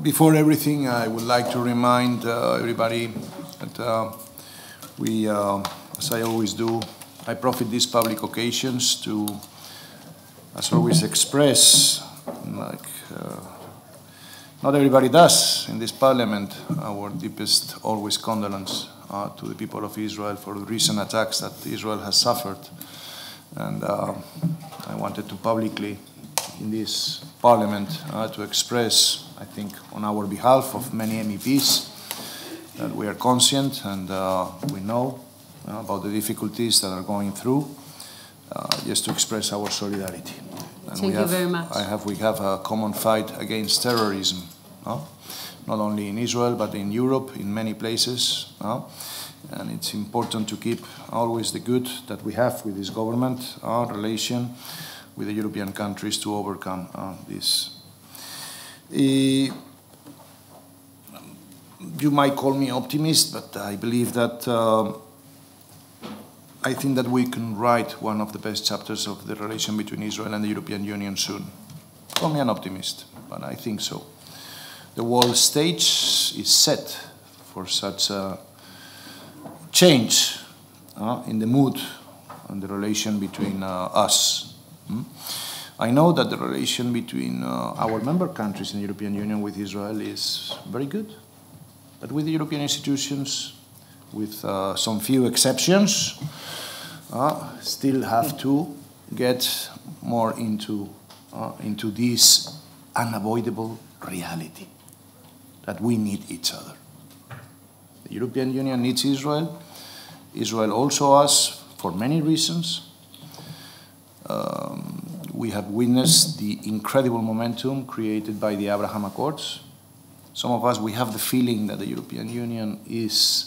Before everything, I would like to remind everybody that we, as I always do, I profit these public occasions to, as always, express, like not everybody does in this parliament, our deepest, always, condolence to the people of Israel for the recent attacks that Israel has suffered. And I wanted to publicly, in this parliament, to express, I think, on our behalf of many MEPs, that we are conscient and we know about the difficulties that are going through, just to express our solidarity. And Thank you very much. We have a common fight against terrorism, not only in Israel, but in Europe, in many places. And it's important to keep always the good that we have with this government, our relation with the European countries to overcome this. You might call me optimist, but I believe that I think that we can write one of the best chapters of the relation between Israel and the European Union soon. Call me an optimist, but I think so. The world stage is set for such a change in the mood and the relation between us. I know that the relation between our member countries in the European Union with Israel is very good, but with the European institutions, with some few exceptions, still have to get more into this unavoidable reality that we need each other. The European Union needs Israel. Israel also us for many reasons. We have witnessed the incredible momentum created by the Abraham Accords. Some of us, we have the feeling that the European Union is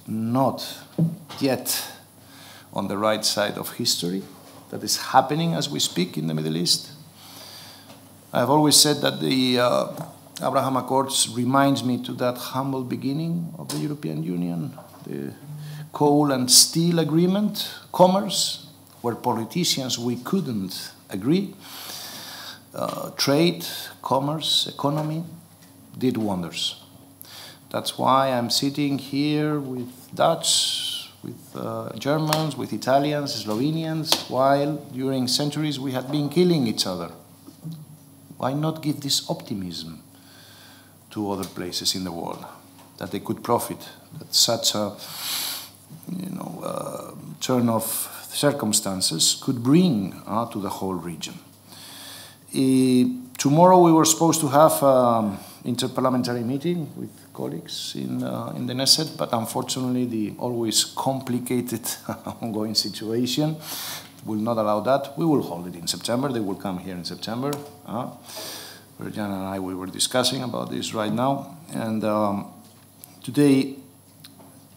not yet on the right side of history, that is happening as we speak in the Middle East. I've always said that the Abraham Accords reminds me to that humble beginning of the European Union, the coal and steel agreement, commerce, where politicians, we couldn't agree. Trade, commerce, economy did wonders. That's why I'm sitting here with Dutch, with Germans, with Italians, Slovenians, while during centuries we had been killing each other. Why not give this optimism to other places in the world, that they could profit, that such a turn of circumstances could bring to the whole region. Tomorrow we were supposed to have an interparliamentary meeting with colleagues in the Knesset, but unfortunately the always complicated ongoing situation will not allow that. We will hold it in September. They will come here in September. Bert-Jan and I, we were discussing about this right now. And today,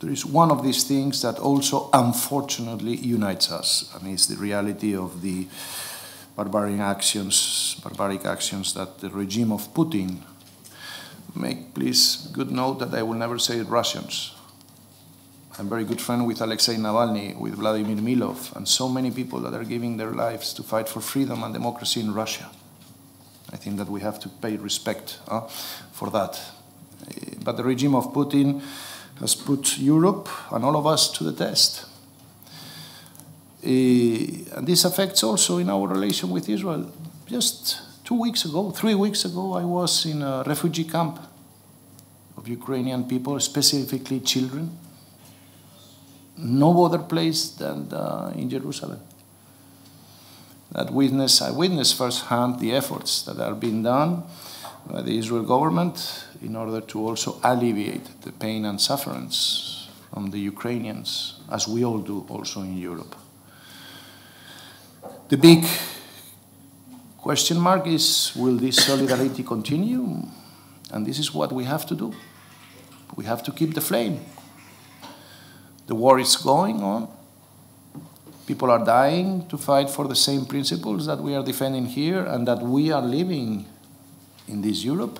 there is one of these things that also, unfortunately, unites us, and it's the reality of the barbaric actions that the regime of Putin make. Please, good note that I will never say Russians. I'm very good friend with Alexei Navalny, with Vladimir Milov, and so many people that are giving their lives to fight for freedom and democracy in Russia. I think that we have to pay respect for that. But the regime of Putin has put Europe and all of us to the test. And this affects also in our relation with Israel. Just 3 weeks ago, I was in a refugee camp of Ukrainian people, specifically children. No other place than in Jerusalem. I witnessed firsthand the efforts that are being done by the Israel government in order to also alleviate the pain and sufferance from the Ukrainians, as we all do also in Europe. The big question mark is, will this solidarity continue? And this is what we have to do. We have to keep the flame. The war is going on. People are dying to fight for the same principles that we are defending here and that we are living in this Europe.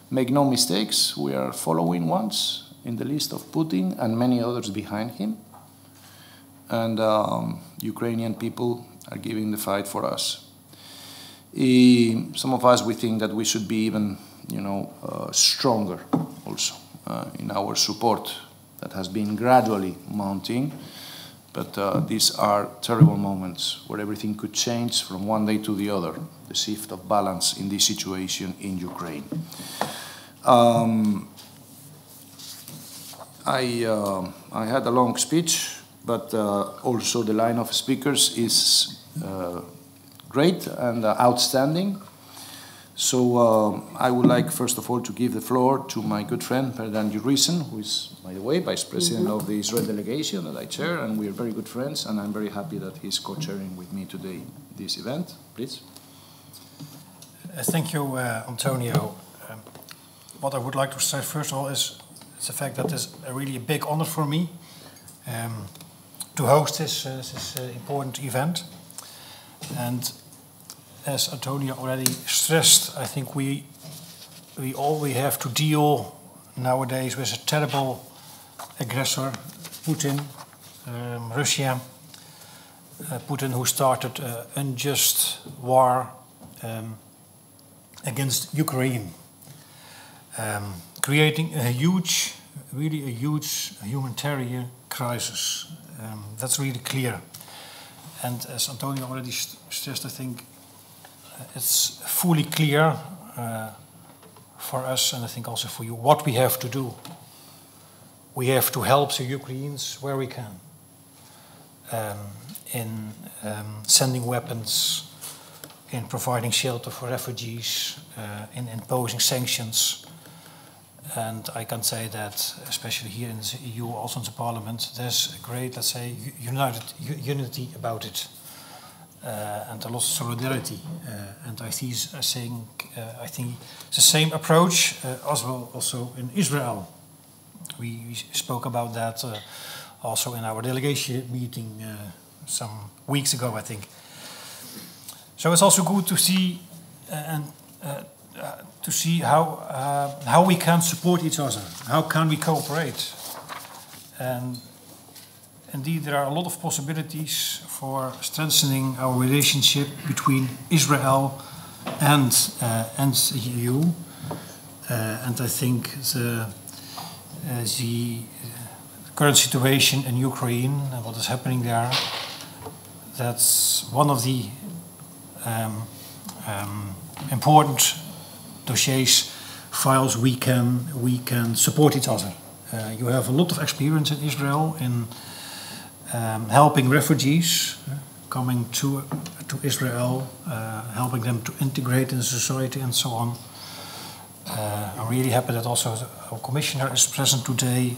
Make no mistakes, we are following ones in the list of Putin and many others behind him. And Ukrainian people are giving the fight for us. Some of us, we think that we should be even stronger also in our support that has been gradually mounting. But these are terrible moments where everything could change from one day to the other, the shift of balance in this situation in Ukraine. I had a long speech, but also the line of speakers is great and outstanding. So I would like, first of all, to give the floor to my good friend, Bert-Jan Ruissen, who is, by the way, Vice President of the Israel delegation that I chair, and we are very good friends, and I'm very happy that he's co-chairing with me today this event. Please. Thank you, Antonio. What I would like to say, first of all, is the fact that it's really a big honor for me to host this important event. And as Antonio already stressed, I think we have to deal nowadays with a terrible aggressor, Putin, Russia. Putin, who started an unjust war against Ukraine, creating a huge, really a huge humanitarian crisis. That's really clear. And as Antonio already stressed, I think it's fully clear for us, and I think also for you, what we have to do. We have to help the Ukrainians where we can, in sending weapons, in providing shelter for refugees, in imposing sanctions. And I can say that, especially here in the EU, also in the Parliament, there's a great, let's say, unity about it. And a lot of solidarity, and I think it's the same approach as well also in Israel. We spoke about that also in our delegation meeting some weeks ago, I think. So it's also good to see how we can support each other, how can we cooperate, and indeed, there are a lot of possibilities for strengthening our relationship between Israel and the EU. And I think the current situation in Ukraine and what is happening there, that's one of the important dossiers, files we can support each other. You have a lot of experience in Israel in helping refugees coming to Israel, helping them to integrate in society and so on. I'm really happy that also our commissioner is present today,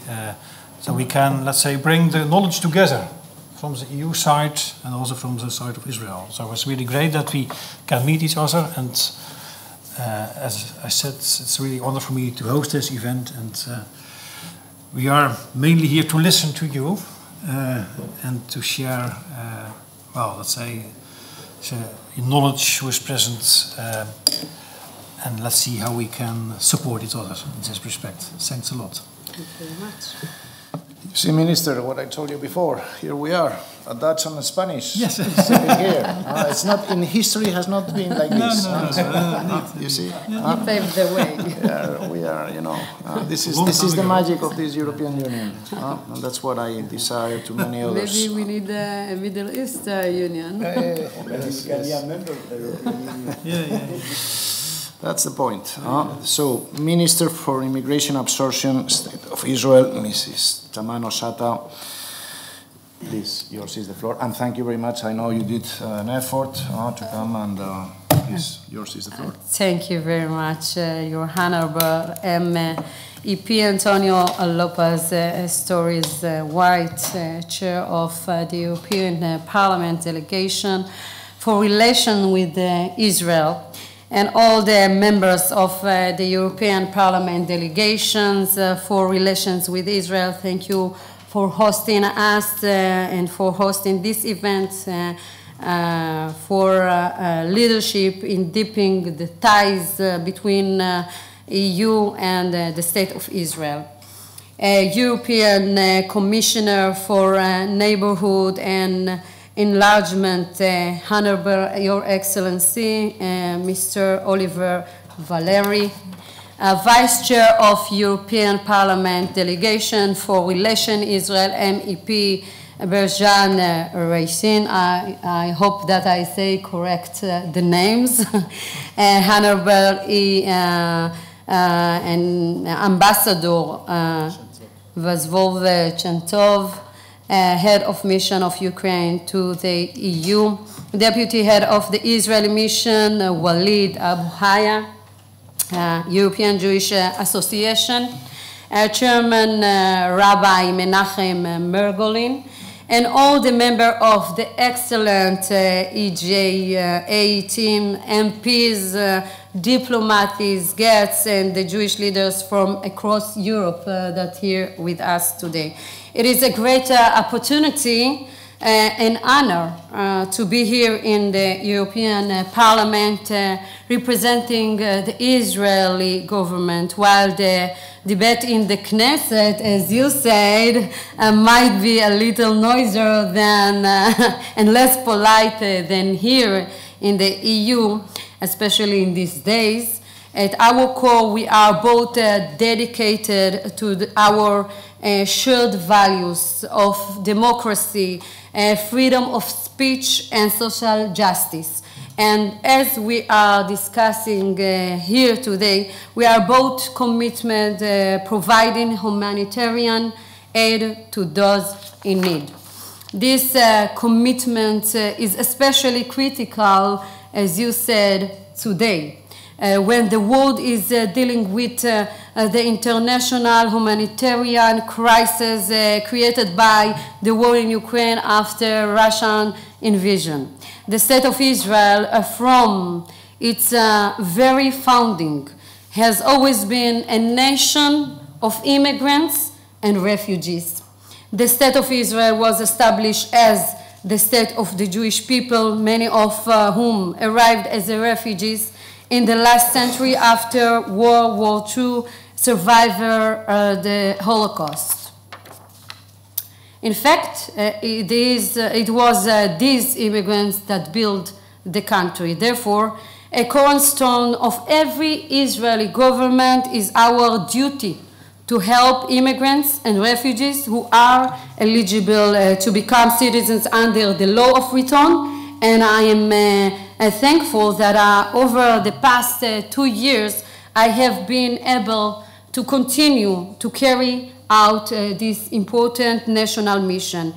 so we can, let's say, bring the knowledge together from the EU side and also from the side of Israel. So it's really great that we can meet each other, and as I said, it's really an honor for me to host this event, and we are mainly here to listen to you. And to share, well, let's say, the knowledge who is present, and let's see how we can support each other in this respect. Thanks a lot. Thank you very much. You see, Minister, what I told you before, here we are, a Dutch and a Spanish. Yes. Sitting here. It's not, in history has not been like this. You see? You paved the way. Yeah, we are, this is the magic of this European Union. And that's what I desire to many others. Maybe we need a Middle East Union. Maybe we can be a member of the European Union. That's the point. So, Minister for Immigration Absorption, State of Israel, Mrs. Tamano-Shata, please, yours is the floor. And thank you very much. I know you did an effort to come, and please, yours is the floor. Thank you very much, Your Honorable EP Antonio López-Istúriz, White, Chair of the European Parliament Delegation for Relations with Israel, and all the members of the European Parliament delegations for relations with Israel. Thank you for hosting us and for hosting this event, for leadership in deepening the ties between EU and the State of Israel. European Commissioner for Neighbourhood and Enlargement, Honorable Your Excellency, Mr. Olivér Várhelyi, Vice Chair of European Parliament Delegation for Relation Israel, MEP Bert-Jan Ruissen. I hope that I say correct the names. Honorable and Ambassador Vsovolod Chentsov, Head of Mission of Ukraine to the EU, Deputy Head of the Israeli Mission, Walid, Abu-Haya, European Jewish Association, Chairman Rabbi Menachem Margolin, and all the members of the excellent EJA team, MPs, diplomats, guests, and the Jewish leaders from across Europe that are here with us today. It is a great opportunity and honor to be here in the European Parliament representing the Israeli government, while the debate in the Knesset, as you said, might be a little noisier than and less polite than here in the EU, especially in these days. At our core, we are both dedicated to our shared values of democracy, freedom of speech, and social justice. And as we are discussing here today, we are both committed providing humanitarian aid to those in need. This commitment is especially critical, as you said, today, when the world is dealing with the international humanitarian crisis created by the war in Ukraine after Russian invasion. The State of Israel, from its very founding, has always been a nation of immigrants and refugees. The State of Israel was established as the state of the Jewish people, many of whom arrived as refugees in the last century after World War II, survivor the Holocaust. In fact, it was these immigrants that built the country. Therefore, a cornerstone of every Israeli government is our duty to help immigrants and refugees who are eligible to become citizens under the law of return. And I am thankful that over the past 2 years, I have been able to continue to carry out this important national mission.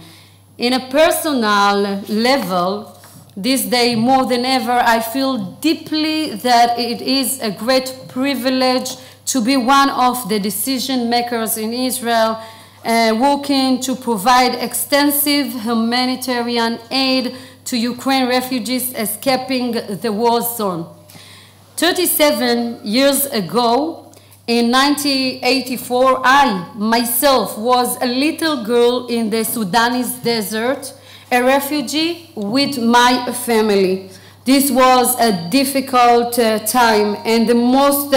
In a personal level, this day more than ever, I feel deeply that it is a great privilege to be one of the decision makers in Israel, working to provide extensive humanitarian aid to Ukraine refugees escaping the war zone. 37 years ago, in 1984, I myself was a little girl in the Sudanese desert, a refugee with my family. This was a difficult time and the most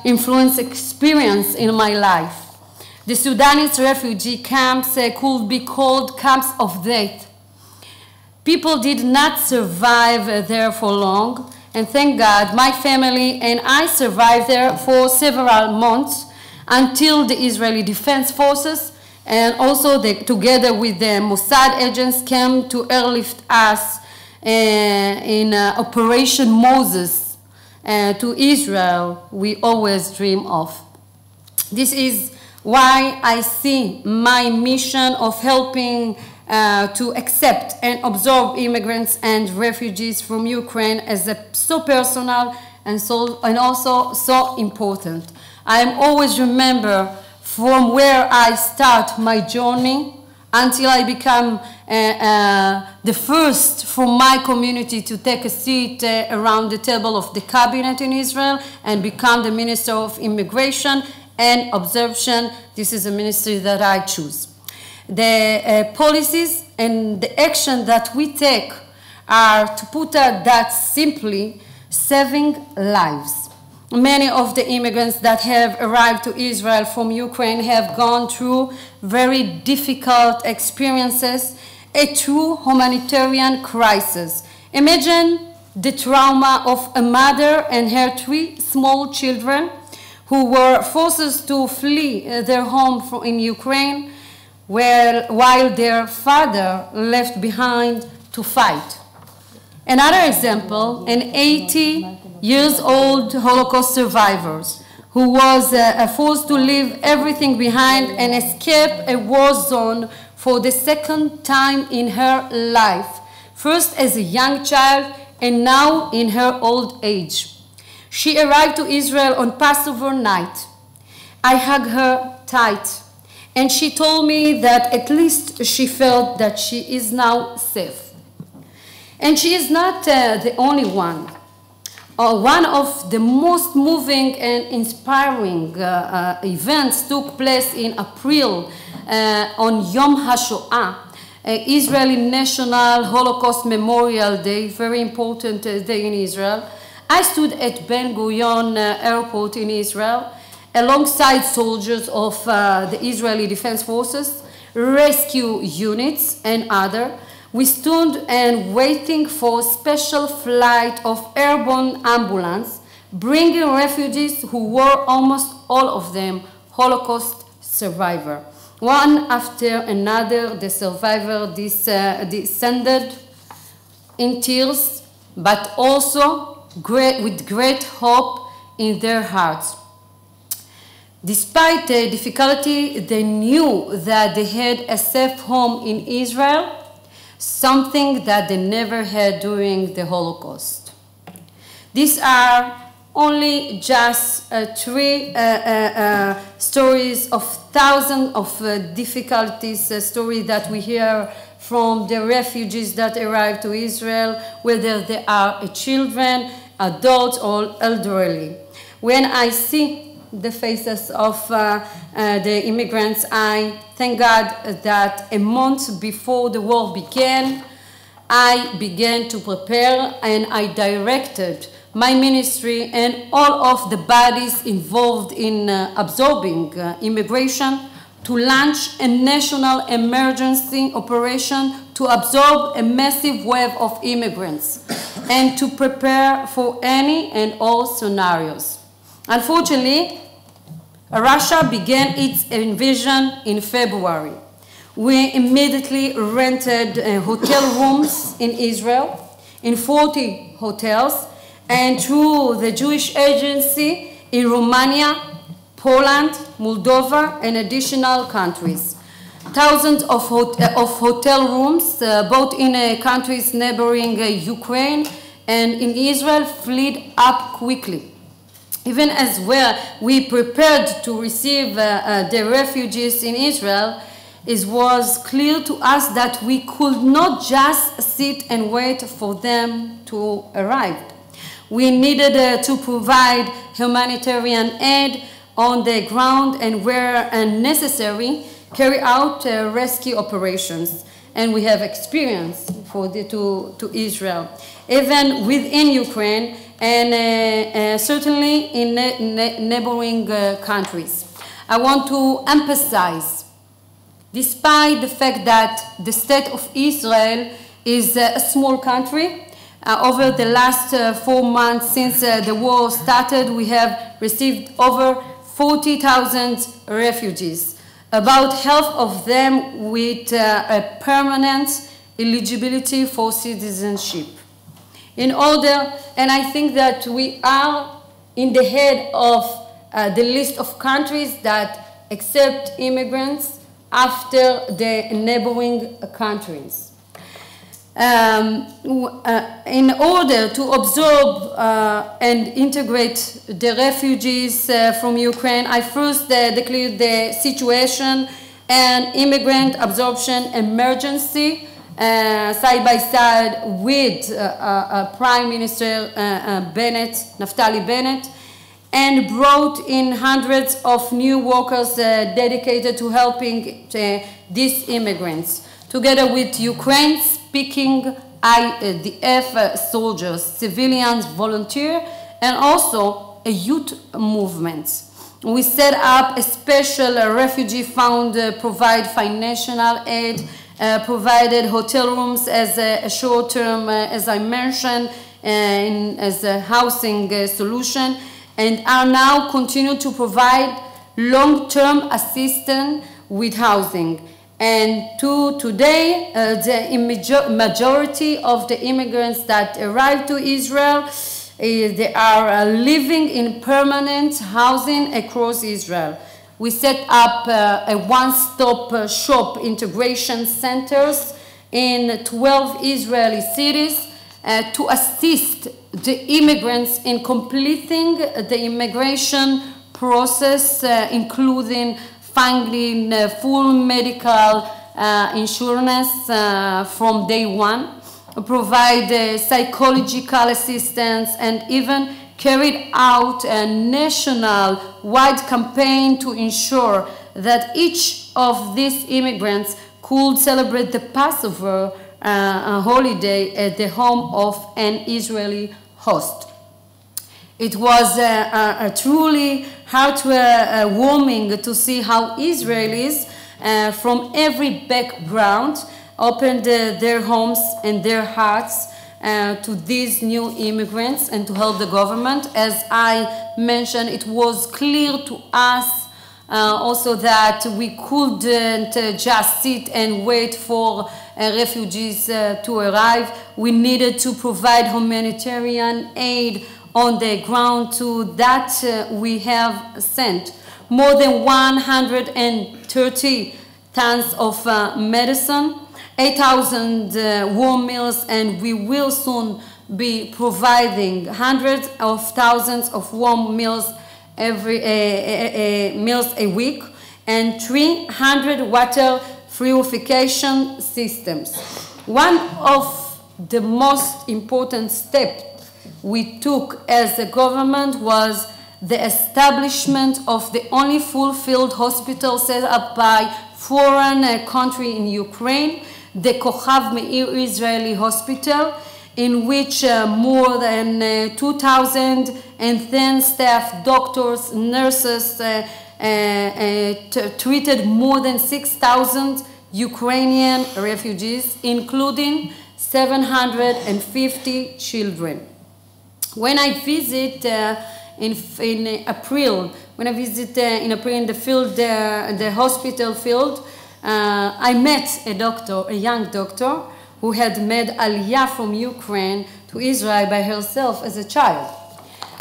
influential experience in my life. The Sudanese refugee camps could be called camps of death. People did not survive there for long, and thank God my family and I survived there for several months until the Israeli Defense Forces and also together with the Mossad agents came to airlift us in Operation Moses to Israel we always dream of. This is why I see my mission of helping to accept and absorb immigrants and refugees from Ukraine as so personal and also so important. I always remember from where I start my journey until I become the first from my community to take a seat around the table of the cabinet in Israel and become the Minister of Immigration and Absorption. This is a ministry that I choose. The policies and the action that we take are, to put that simply, saving lives. Many of the immigrants that have arrived to Israel from Ukraine have gone through very difficult experiences, a true humanitarian crisis. Imagine the trauma of a mother and her 3 small children who were forced to flee their home in Ukraine, while their father left behind to fight. Another example, an 80-year-old Holocaust survivor who was forced to leave everything behind and escape a war zone for the second time in her life, first as a young child and now in her old age. She arrived to Israel on Passover night. I hugged her tight, and she told me that at least she felt that she is now safe. And she is not the only one. One of the most moving and inspiring events took place in April on Yom HaShoah, Israeli National Holocaust Memorial Day, very important day in Israel. I stood at Ben Gurion Airport in Israel alongside soldiers of the Israeli Defense Forces, rescue units, and others. We stood and waiting for a special flight of airborne ambulance bringing refugees who were almost all of them Holocaust survivors. One after another, the survivors descended in tears, but also with great hope in their hearts. Despite the difficulty, they knew that they had a safe home in Israel, something that they never had during the Holocaust. These are only just three stories of thousands of difficulties, stories that we hear from the refugees that arrived to Israel, whether they are children, adults, or elderly. When I see the faces of the immigrants, I thank God that a month before the war began, I began to prepare and I directed my ministry and all of the bodies involved in absorbing immigration to launch a national emergency operation to absorb a massive wave of immigrants and to prepare for any and all scenarios. Unfortunately, Russia began its invasion in February. We immediately rented hotel rooms in Israel, in 40 hotels, and through the Jewish Agency in Romania, Poland, Moldova, and additional countries. Thousands of hotel rooms, both in countries neighboring Ukraine and in Israel, filled up quickly. Even as well, we prepared to receive the refugees in Israel, it was clear to us that we could not just sit and wait for them to arrive. We needed to provide humanitarian aid on the ground and, where necessary, carry out rescue operations. And we have experience to Israel, even within Ukraine and certainly in neighboring countries. I want to emphasize, despite the fact that the state of Israel is a small country, over the last 4 months since the war started, we have received over 40,000 refugees, about half of them with a permanent eligibility for citizenship. In order, and I think that we are in the head of the list of countries that accept immigrants after the neighboring countries. In order to absorb and integrate the refugees from Ukraine, I first declared the situation and immigrant absorption emergency side by side with Prime Minister Naftali Bennett, and brought in hundreds of new workers dedicated to helping these immigrants, together with Ukraine-speaking IDF soldiers, civilians, volunteers, and also a youth movement. We set up a special refugee fund, provide financial aid, provided hotel rooms as a short term, as I mentioned, as a housing solution, and are now continue to provide long-term assistance with housing. And to today, the majority of the immigrants that arrived to Israel, they are living in permanent housing across Israel. We set up a one-stop shop integration centers in 12 Israeli cities to assist the immigrants in completing the immigration process, including finding full medical insurance from day one, provide psychological assistance, and even carried out a national-wide campaign to ensure that each of these immigrants could celebrate the Passover holiday at the home of an Israeli host. It was truly heartwarming to see how Israelis from every background opened their homes and their hearts to these new immigrants and to help the government. As I mentioned, it was clear to us also that we couldn't just sit and wait for refugees to arrive. We needed to provide humanitarian aid on the ground to that we have sent more than 130 tons of medicine, 8,000 warm meals, and we will soon be providing hundreds of thousands of warm meals meals a week, and 300 water purification systems. One of the most important steps we took as a government was the establishment of the only full-field hospital set up by foreign country in Ukraine, the Kochav Meir Israeli Hospital, in which more than 2,010 staff, doctors, nurses treated more than 6,000 Ukrainian refugees, including 750 children. When I visit in April in the field, the hospital field, I met a doctor, a young doctor, who had made Aliyah from Ukraine to Israel by herself as a child.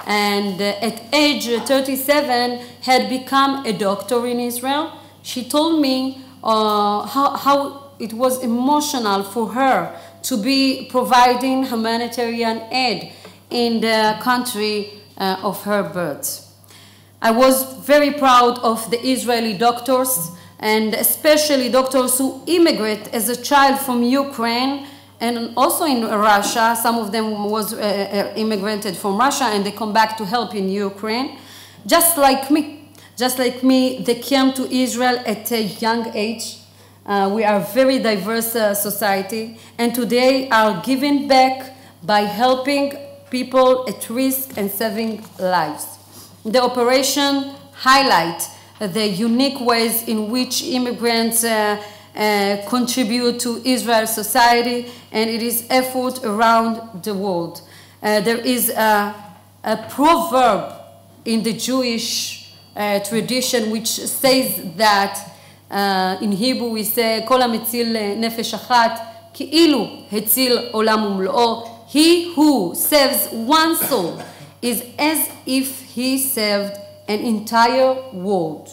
And at age 37 had become a doctor in Israel. She told me how it was emotional for her to be providing humanitarian aid in the country of her birth. I was very proud of the Israeli doctors, and especially doctors who immigrate as a child from Ukraine and also in Russia. Some of them was immigrated from Russia and they come back to help in Ukraine. Just like me, they came to Israel at a young age. We are a very diverse society, and today are giving back by helping people at risk and saving lives. The operation highlights the unique ways in which immigrants contribute to Israel's society and it is effort around the world. There is a proverb in the Jewish tradition which says that in Hebrew we say, "Kol hametzil nefesh achat, ki'ilu hetzil olam umlo'o." He who saves one soul is as if he saved an entire world.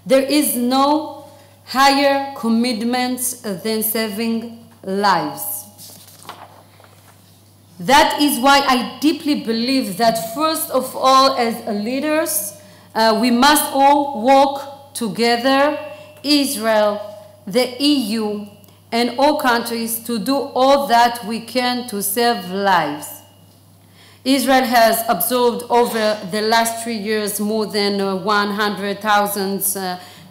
There is no higher commitment than saving lives. That is why I deeply believe that first of all, as leaders, we must all work together, Israel, the EU, and all countries, to do all that we can to save lives. Israel has absorbed over the last 3 years more than 100,000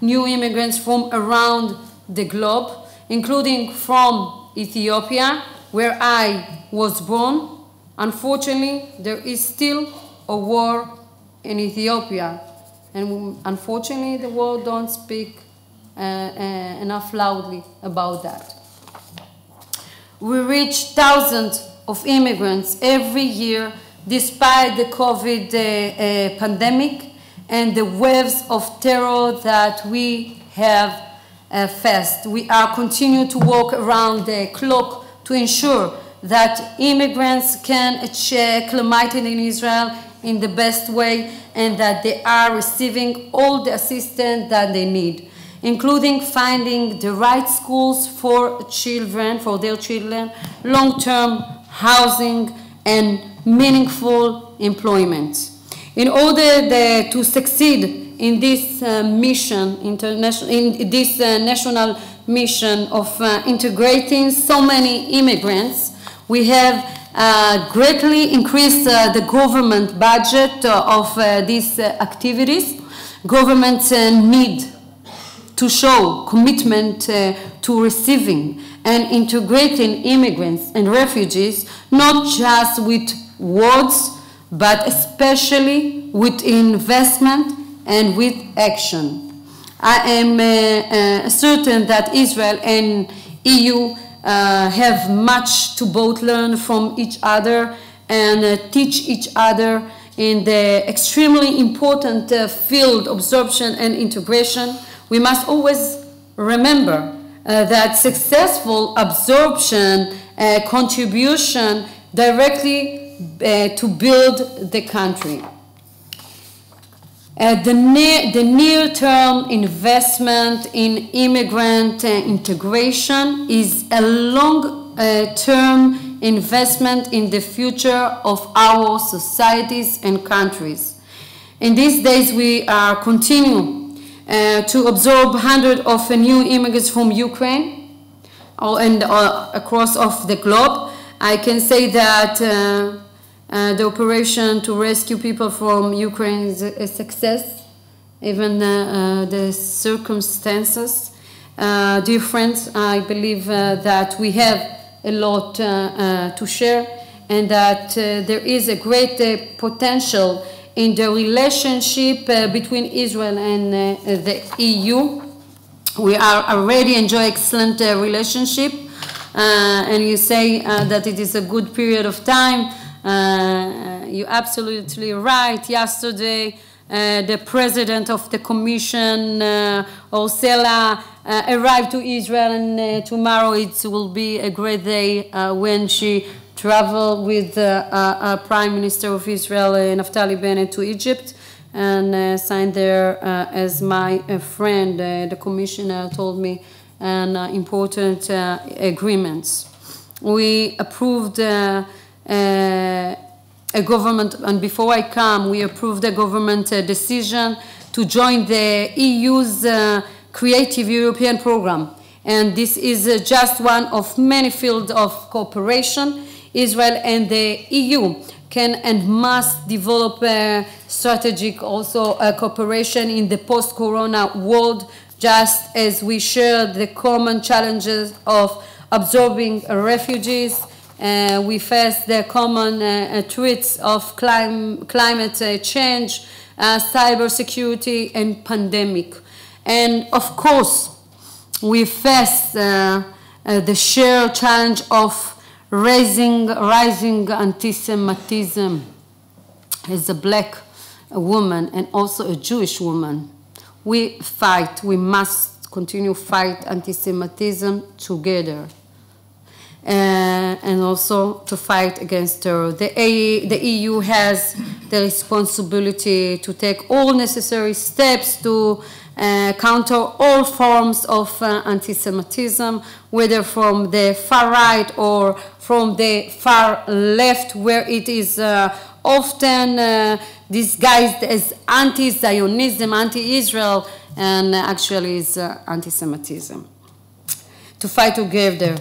new immigrants from around the globe, including from Ethiopia, where I was born. Unfortunately, there is still a war in Ethiopia, and unfortunately, the world don't speak enough loudly about that. We reach thousands of immigrants every year despite the COVID pandemic and the waves of terror that we have faced. We are continuing to work around the clock to ensure that immigrants can acclimate in Israel in the best way and that they are receiving all the assistance that they need, including finding the right schools for children, for their children, long-term housing, and meaningful employment. In order to succeed in this mission, national mission of integrating so many immigrants, we have greatly increased the government budget of these activities. Governments need to show commitment to receiving and integrating immigrants and refugees, not just with words, but especially with investment and with action. I am certain that Israel and EU have much to both learn from each other and teach each other in the extremely important field of absorption and integration. We must always remember that successful absorption contribution directly to build the country. The near-term investment in immigrant integration is a long-term investment in the future of our societies and countries. In these days, we are continuing to absorb hundreds of new immigrants from Ukraine and across of the globe. I can say that the operation to rescue people from Ukraine is a success, even the circumstances different. I believe that we have a lot to share and that there is a great potential in the relationship between Israel and the EU. We are already enjoy excellent relationship, and you say that it is a good period of time. You're absolutely right. Yesterday, the president of the commission, Ursula, arrived to Israel, and tomorrow it will be a great day when she traveled with Prime Minister of Israel, Naftali Bennett, to Egypt and signed there as my friend. The commissioner told me important agreements. We approved a government, and before I come, we approved a government decision to join the EU's Creative European Program. And this is just one of many fields of cooperation. Israel and the EU can and must develop strategic cooperation in the post-corona world, just as we share the common challenges of absorbing refugees. We face the common threats of climate change, cybersecurity, and pandemic. And of course, we face the shared challenge of rising anti-Semitism. As a black woman and also a Jewish woman, we must continue fight anti-Semitism together. And also to fight against terror. The EU has the responsibility to take all necessary steps to counter all forms of anti-Semitism, whether from the far right or from the far left, where it is often disguised as anti-Zionism, anti-Israel, and actually is anti-Semitism. To fight together,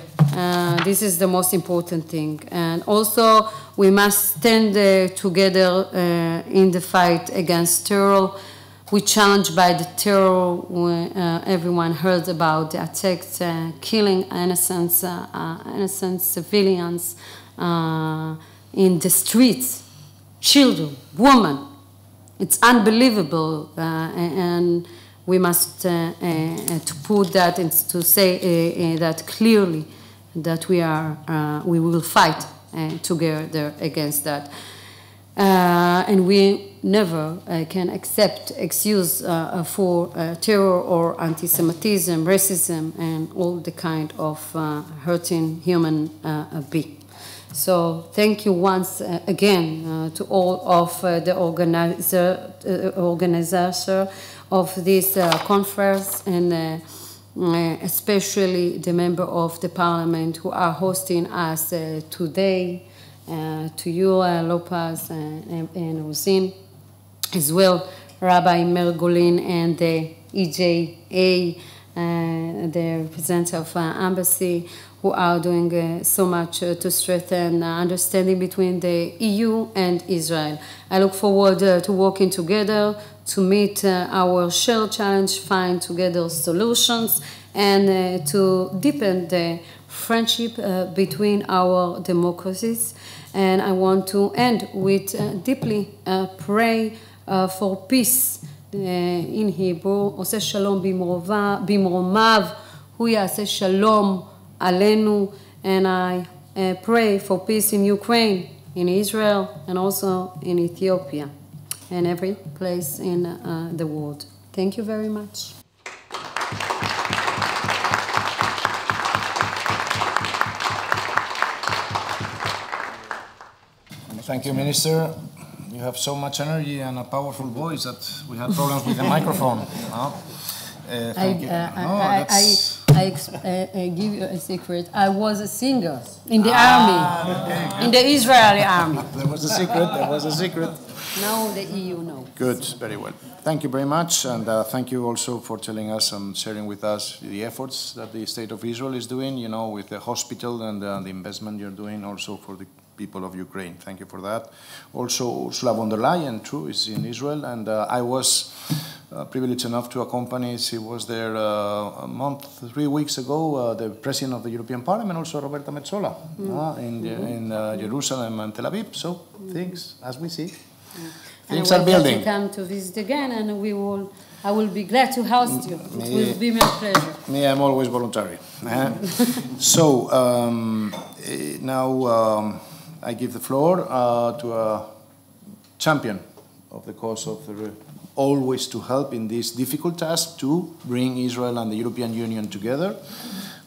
this is the most important thing. And also, we must stand together in the fight against terror. We're challenged by the terror. Everyone heard about the attacks, killing innocent civilians in the streets, children, women. It's unbelievable, and we must to put that and to say that clearly, that we will fight together against that. and we never can accept excuse for terror or anti-Semitism, racism, and all the kind of hurting human being. So thank you once again to all of the organizers of this conference, and especially the member of the parliament who are hosting us today, to you, Lopez and Ruissen, as well, Rabbi Margolin and the EJA, the representative of embassy, who are doing so much to strengthen understanding between the EU and Israel. I look forward to working together to meet our shared challenge, find together solutions, and to deepen the friendship between our democracies. And I want to end with deeply pray for peace. In Hebrew, עושה שלום במרומיו, הוא יעשה שלום עלינו. And I pray for peace in Ukraine, in Israel, and also in Ethiopia, and every place in the world. Thank you very much. Thank you, Minister. You have so much energy and a powerful voice that we had problems with the microphone. Thank you. I give you a secret. I was a singer in the army, in the Israeli army. There was a secret. There was a secret. Now the EU knows. Good, very well. Thank you very much, and thank you also for telling us and sharing with us the efforts that the State of Israel is doing, you know, with the hospital and the investment you're doing also for the people of Ukraine. Thank you for that. Also, Ursula von der Leyen, too, is in Israel, and I was privileged enough to accompany, she was there 3 weeks ago, the President of the European Parliament, also Roberta Metsola, in Jerusalem and Tel Aviv. So, things, as we see, things are building. You come to visit again, and I will be glad to host you. It will be my pleasure. Me, I'm always voluntary. So, now I give the floor to a champion of the cause of always to help in this difficult task to bring Israel and the European Union together,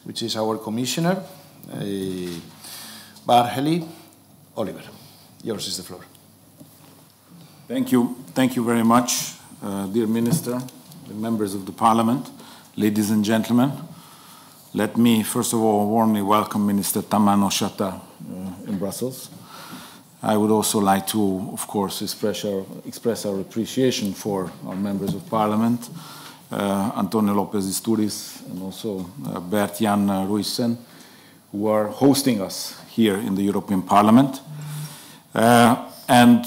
which is our commissioner, Várhelyi. Olivér, yours is the floor. Thank you. Thank you very much, dear Minister, the members of the Parliament, ladies and gentlemen. Let me, first of all, warmly welcome Minister Tamano-Shata in Brussels. I would also like to, of course, express our appreciation for our members of Parliament, Antonio López-Istúriz and also Bert-Jan Ruissen, who are hosting us here in the European Parliament, and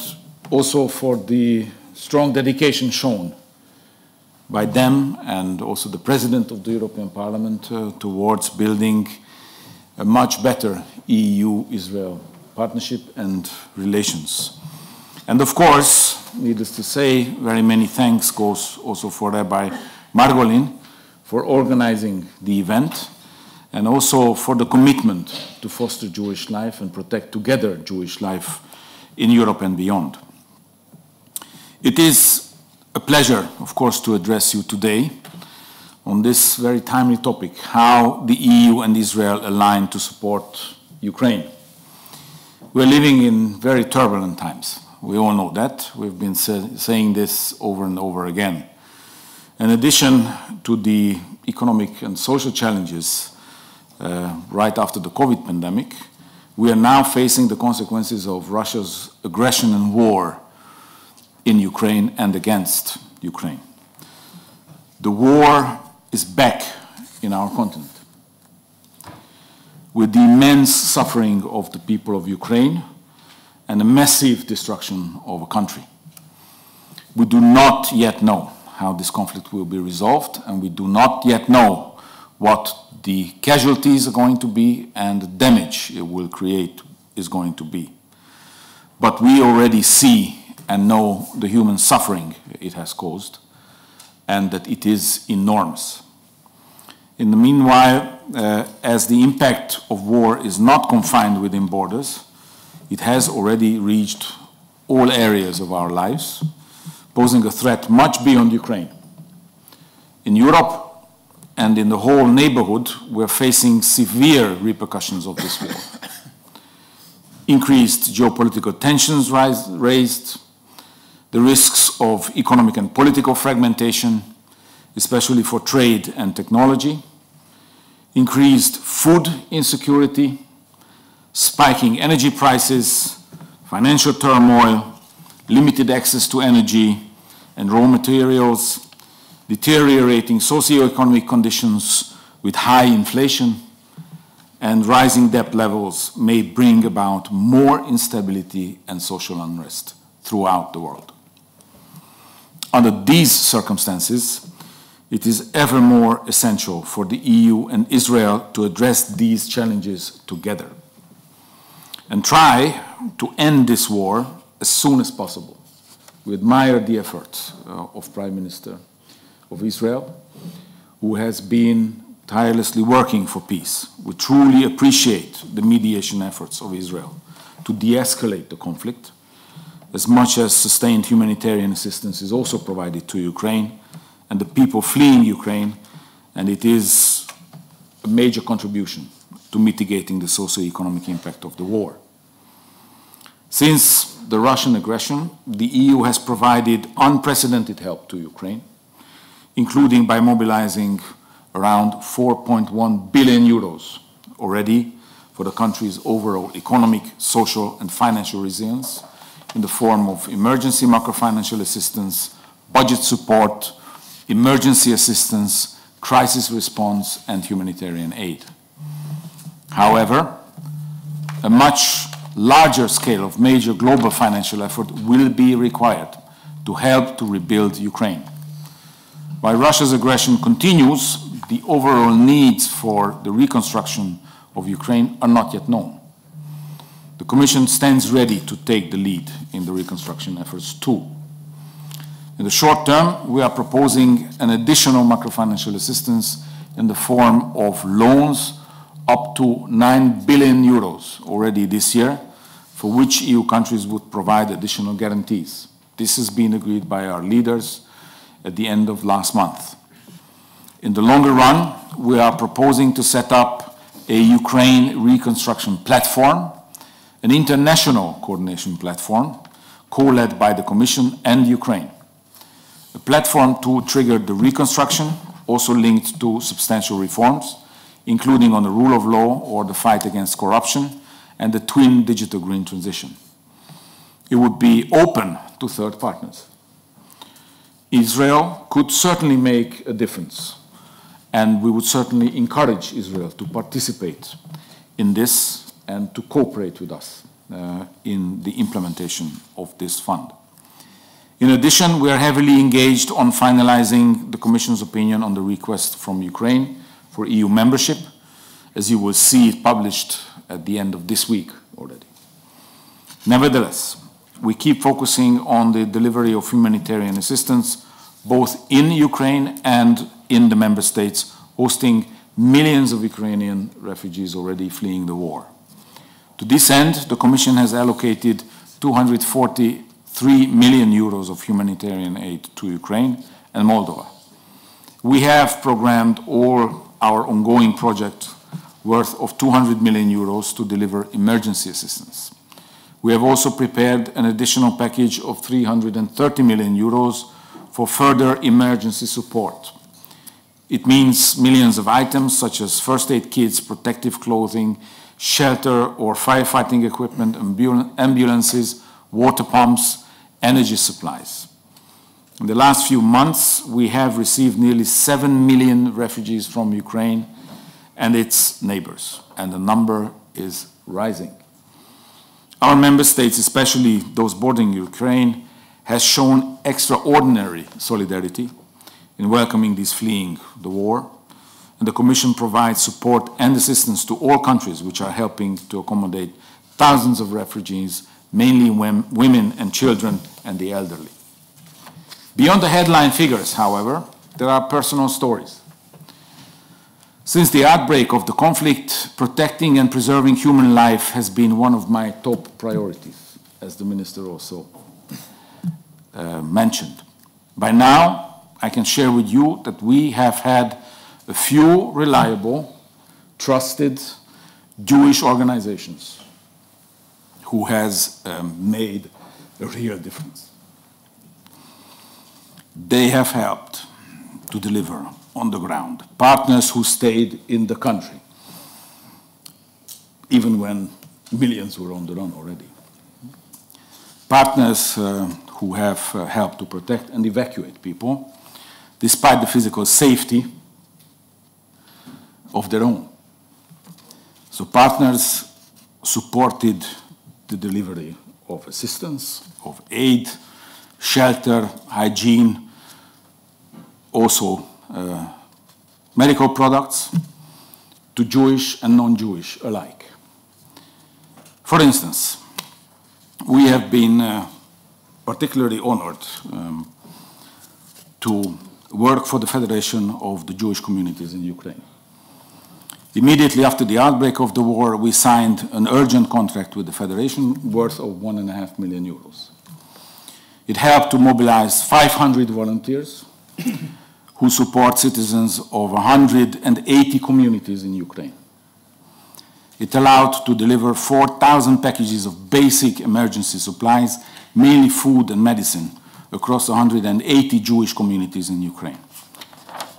also for the strong dedication shown by them and also the President of the European Parliament towards building a much better EU-Israel partnership and relations. And of course, needless to say, very many thanks goes also for Rabbi Margolin for organizing the event, and also for the commitment to foster Jewish life and protect together Jewish life in Europe and beyond. It is a pleasure, of course, to address you today on this very timely topic, how the EU and Israel align to support Ukraine. We're living in very turbulent times. We all know that. We've been saying this over and over again. In addition to the economic and social challenges right after the COVID pandemic, we are now facing the consequences of Russia's aggression and war in Ukraine and against Ukraine. The war is back in our continent, with the immense suffering of the people of Ukraine and a massive destruction of a country. We do not yet know how this conflict will be resolved, and we do not yet know what the casualties are going to be and the damage it will create is going to be. But we already see and know the human suffering it has caused, and that it is enormous. In the meanwhile, as the impact of war is not confined within borders, it has already reached all areas of our lives, posing a threat much beyond Ukraine. In Europe and in the whole neighborhood, we're facing severe repercussions of this war. Increased geopolitical tensions raised, the risks of economic and political fragmentation, especially for trade and technology, increased food insecurity, spiking energy prices, financial turmoil, limited access to energy and raw materials, deteriorating socioeconomic conditions with high inflation, and rising debt levels may bring about more instability and social unrest throughout the world. Under these circumstances, it is ever more essential for the EU and Israel to address these challenges together and try to end this war as soon as possible. We admire the efforts of Prime Minister of Israel, who has been tirelessly working for peace. We truly appreciate the mediation efforts of Israel to de-escalate the conflict, as much as sustained humanitarian assistance is also provided to Ukraine and the people fleeing Ukraine, and it is a major contribution to mitigating the socio-economic impact of the war. Since the Russian aggression, the EU has provided unprecedented help to Ukraine, including by mobilizing around 4.1 billion euros already for the country's overall economic, social, and financial resilience in the form of emergency macrofinancial assistance, budget support, emergency assistance, crisis response, and humanitarian aid. However, a much larger scale of major global financial effort will be required to help to rebuild Ukraine. While Russia's aggression continues, the overall needs for the reconstruction of Ukraine are not yet known. The Commission stands ready to take the lead in the reconstruction efforts too. In the short term, we are proposing an additional macrofinancial assistance in the form of loans up to 9 billion euros already this year, for which EU countries would provide additional guarantees. This has been agreed by our leaders at the end of last month. In the longer run, we are proposing to set up a Ukraine reconstruction platform, an international coordination platform, co-led by the Commission and Ukraine. A platform to trigger the reconstruction, also linked to substantial reforms, including on the rule of law or the fight against corruption and the twin digital green transition. It would be open to third partners. Israel could certainly make a difference, and we would certainly encourage Israel to participate in this and to cooperate with us in the implementation of this fund. In addition, we are heavily engaged on finalizing the Commission's opinion on the request from Ukraine for EU membership, as you will see it published at the end of this week already. Nevertheless, we keep focusing on the delivery of humanitarian assistance, both in Ukraine and in the member states, hosting millions of Ukrainian refugees already fleeing the war. To this end, the Commission has allocated 243 million euros of humanitarian aid to Ukraine and Moldova. We have programmed all our ongoing projects worth of 200 million euros to deliver emergency assistance. We have also prepared an additional package of 330 million euros for further emergency support. It means millions of items such as first aid kits, protective clothing, shelter or firefighting equipment, ambulances, water pumps, energy supplies. In the last few months, we have received nearly 7 million refugees from Ukraine and its neighbors, and the number is rising. Our member states, especially those bordering Ukraine, has shown extraordinary solidarity in welcoming these fleeing the war, and the Commission provides support and assistance to all countries which are helping to accommodate thousands of refugees, mainly women and children and the elderly. Beyond the headline figures, however, there are personal stories. Since the outbreak of the conflict, protecting and preserving human life has been one of my top priorities, as the Minister also mentioned. By now, I can share with you that we have had a few reliable, trusted Jewish organizations who has made a real difference. They have helped to deliver on the ground, partners who stayed in the country, even when millions were on the run already. Partners who have helped to protect and evacuate people, despite the physical safety of their own. So partners supported the delivery of assistance, of aid, shelter, hygiene, also medical products to Jewish and non-Jewish alike. For instance, we have been particularly honored to work for the Federation of the Jewish Communities in Ukraine. Immediately after the outbreak of the war, we signed an urgent contract with the Federation worth of 1.5 million euros. It helped to mobilize 500 volunteers who support citizens of 180 communities in Ukraine. It allowed to deliver 4,000 packages of basic emergency supplies, mainly food and medicine, across 180 Jewish communities in Ukraine.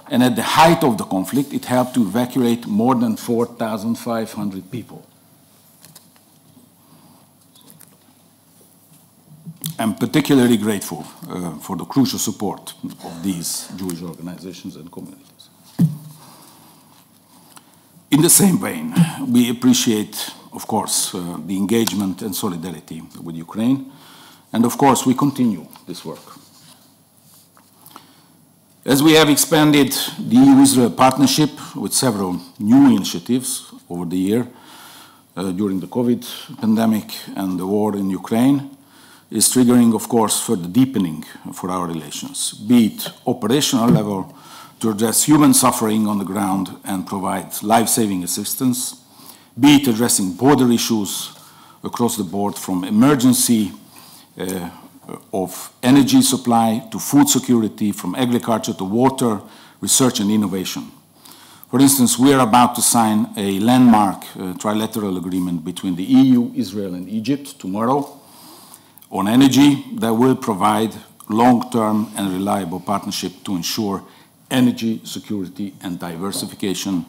And at the height of the conflict, it helped to evacuate more than 4,500 people. I'm particularly grateful for the crucial support of these Jewish organizations and communities. In the same vein, we appreciate, of course, the engagement and solidarity with Ukraine, and of course, we continue this work. As we have expanded the EU-Israel partnership with several new initiatives over the year, during the COVID pandemic and the war in Ukraine, is triggering, of course, further deepening for our relations, be it operational level to address human suffering on the ground and provide life-saving assistance, be it addressing border issues across the board from emergency of energy supply to food security, from agriculture to water, research and innovation. For instance, we are about to sign a landmark trilateral agreement between the EU, Israel and Egypt tomorrow on energy that will provide long-term and reliable partnership to ensure energy security and diversification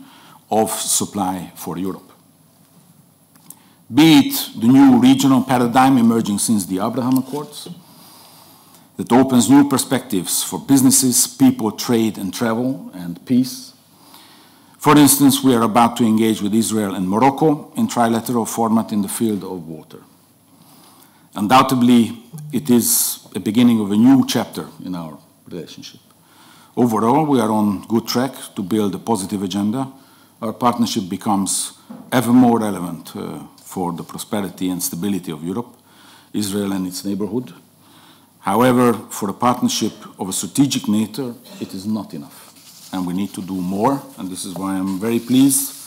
of supply for Europe. Be it the new regional paradigm emerging since the Abraham Accords that opens new perspectives for businesses, people, trade and travel and peace. For instance, we are about to engage with Israel and Morocco in trilateral format in the field of water. Undoubtedly, it is a beginning of a new chapter in our relationship. Overall, we are on good track to build a positive agenda. Our partnership becomes ever more relevant for the prosperity and stability of Europe, Israel and its neighborhood. However, for a partnership of a strategic nature, it is not enough, and we need to do more, and this is why I'm very pleased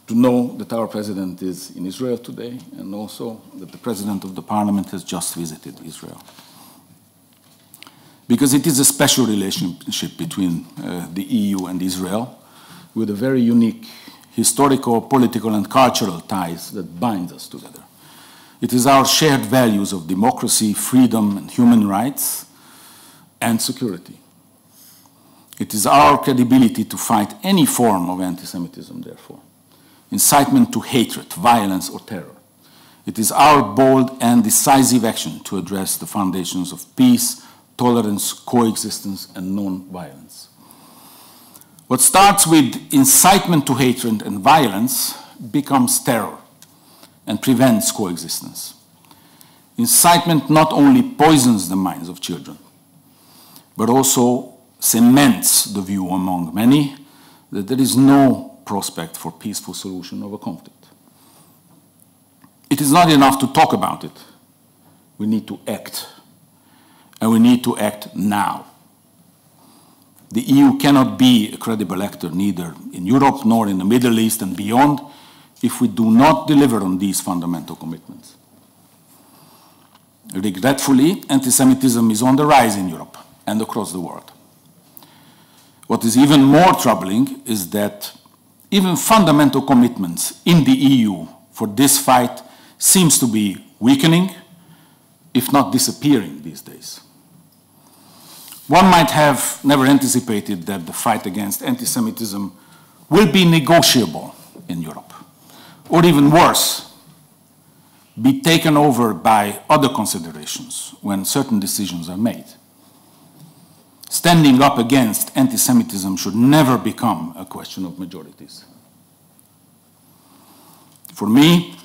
to know that our president is in Israel today, and also that the president of the parliament has just visited Israel. Because it is a special relationship between the EU and Israel, with a very unique historical, political, and cultural ties that bind us together. It is our shared values of democracy, freedom, and human rights, and security. It is our credibility to fight any form of anti-Semitism, therefore. Incitement to hatred, violence, or terror. It is our bold and decisive action to address the foundations of peace, tolerance, coexistence, and non-violence. What starts with incitement to hatred and violence becomes terror and prevents coexistence. Incitement not only poisons the minds of children, but also cements the view among many that there is no prospect for peaceful solution of a conflict. It is not enough to talk about it. We need to act, and we need to act now. The EU cannot be a credible actor neither in Europe nor in the Middle East and beyond if we do not deliver on these fundamental commitments. Regretfully, anti-Semitism is on the rise in Europe and across the world. What is even more troubling is that even fundamental commitments in the EU for this fight seems to be weakening, if not disappearing these days. One might have never anticipated that the fight against anti-Semitism will be negotiable in Europe, or even worse, be taken over by other considerations when certain decisions are made. Standing up against anti-Semitism should never become a question of majorities. For me,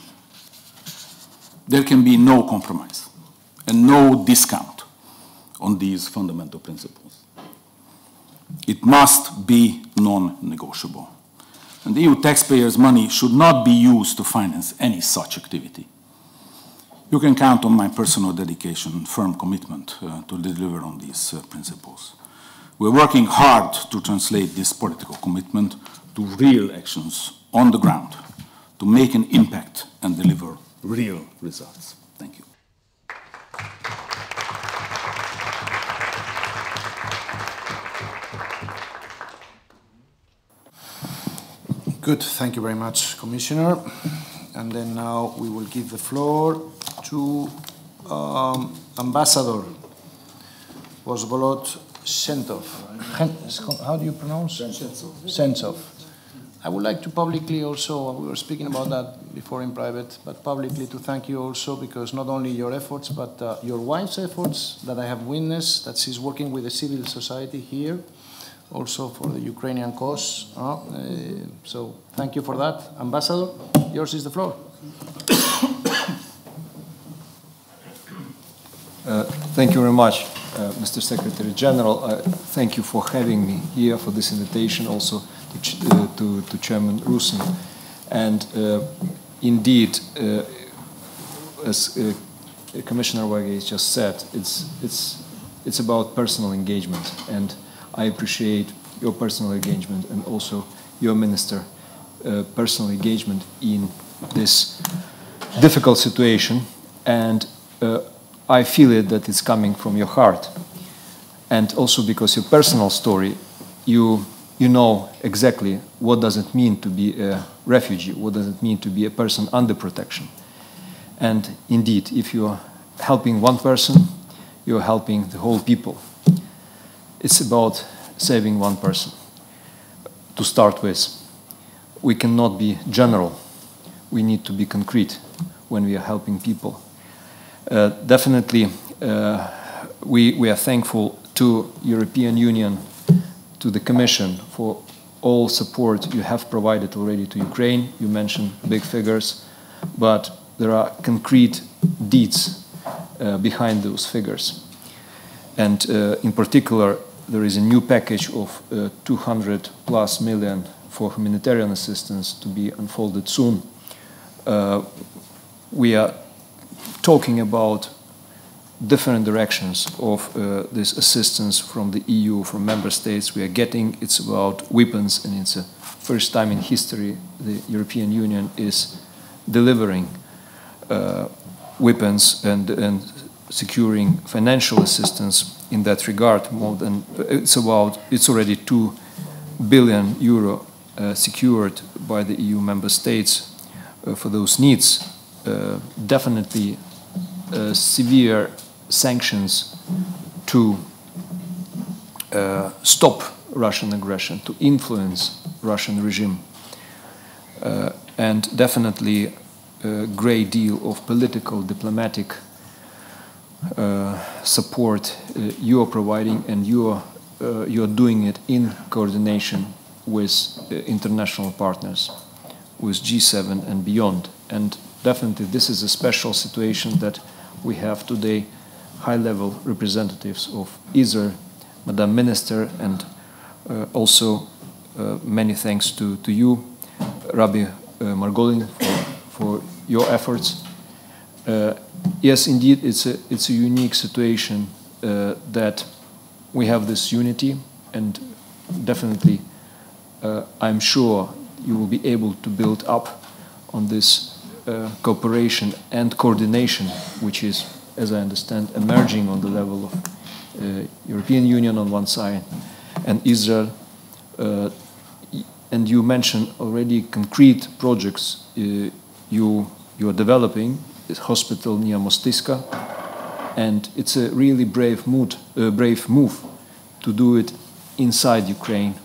there can be no compromise and no discount on these fundamental principles. It must be non-negotiable. And the EU taxpayers' money should not be used to finance any such activity. You can count on my personal dedication and firm commitment to deliver on these principles. We're working hard to translate this political commitment to real actions on the ground, to make an impact and deliver real results. Thank you. Good, thank you very much, Commissioner. And then now we will give the floor to Ambassador Vsovolod Chentsov. How do you pronounce? Chentsov. I would like to publicly also, we were speaking about that before in private, but publicly to thank you also, because not only your efforts, but your wife's efforts that I have witnessed, that she's working with the civil society here, also for the Ukrainian cause. So thank you for that. Ambassador, yours is the floor. Thank you very much, Mr. Secretary General. Thank you for having me here, for this invitation, also to Chairman Ruissen. And indeed, as Commissioner Várhelyi just said, it's about personal engagement, and I appreciate your personal engagement and also your minister personal engagement in this difficult situation, and I feel it that it's coming from your heart, and also because your personal story, you know exactly what does it mean to be a refugee, what does it mean to be a person under protection. And indeed, if you're helping one person, you're helping the whole people. It's about saving one person. To start with, we cannot be general. We need to be concrete when we are helping people. Definitely, we are thankful to European Union, to the Commission for all support you have provided already to Ukraine. You mentioned big figures, but there are concrete deeds behind those figures. And in particular, there is a new package of 200+ million for humanitarian assistance to be unfolded soon. We are talking about different directions of this assistance from the EU, from member states we are getting. It's about weapons, and it's the first time in history the European Union is delivering weapons and securing financial assistance in that regard. More than it's already 2 billion euro secured by the EU member states for those needs. Definitely severe sanctions to stop Russian aggression, to influence Russian regime, and definitely a great deal of political, diplomatic support you are providing, and you are doing it in coordination with international partners, with G7 and beyond. And definitely this is a special situation that we have today high-level representatives of Israel, Madam Minister, and also many thanks to you, Rabbi Margolin, for your efforts. Yes, indeed, it's a unique situation that we have this unity, and definitely I'm sure you will be able to build up on this cooperation and coordination, which is as I understand, emerging on the level of European Union on one side and Israel. And you mentioned already concrete projects you are developing, this hospital near Mostiska, and it's a really brave move to do it inside Ukraine.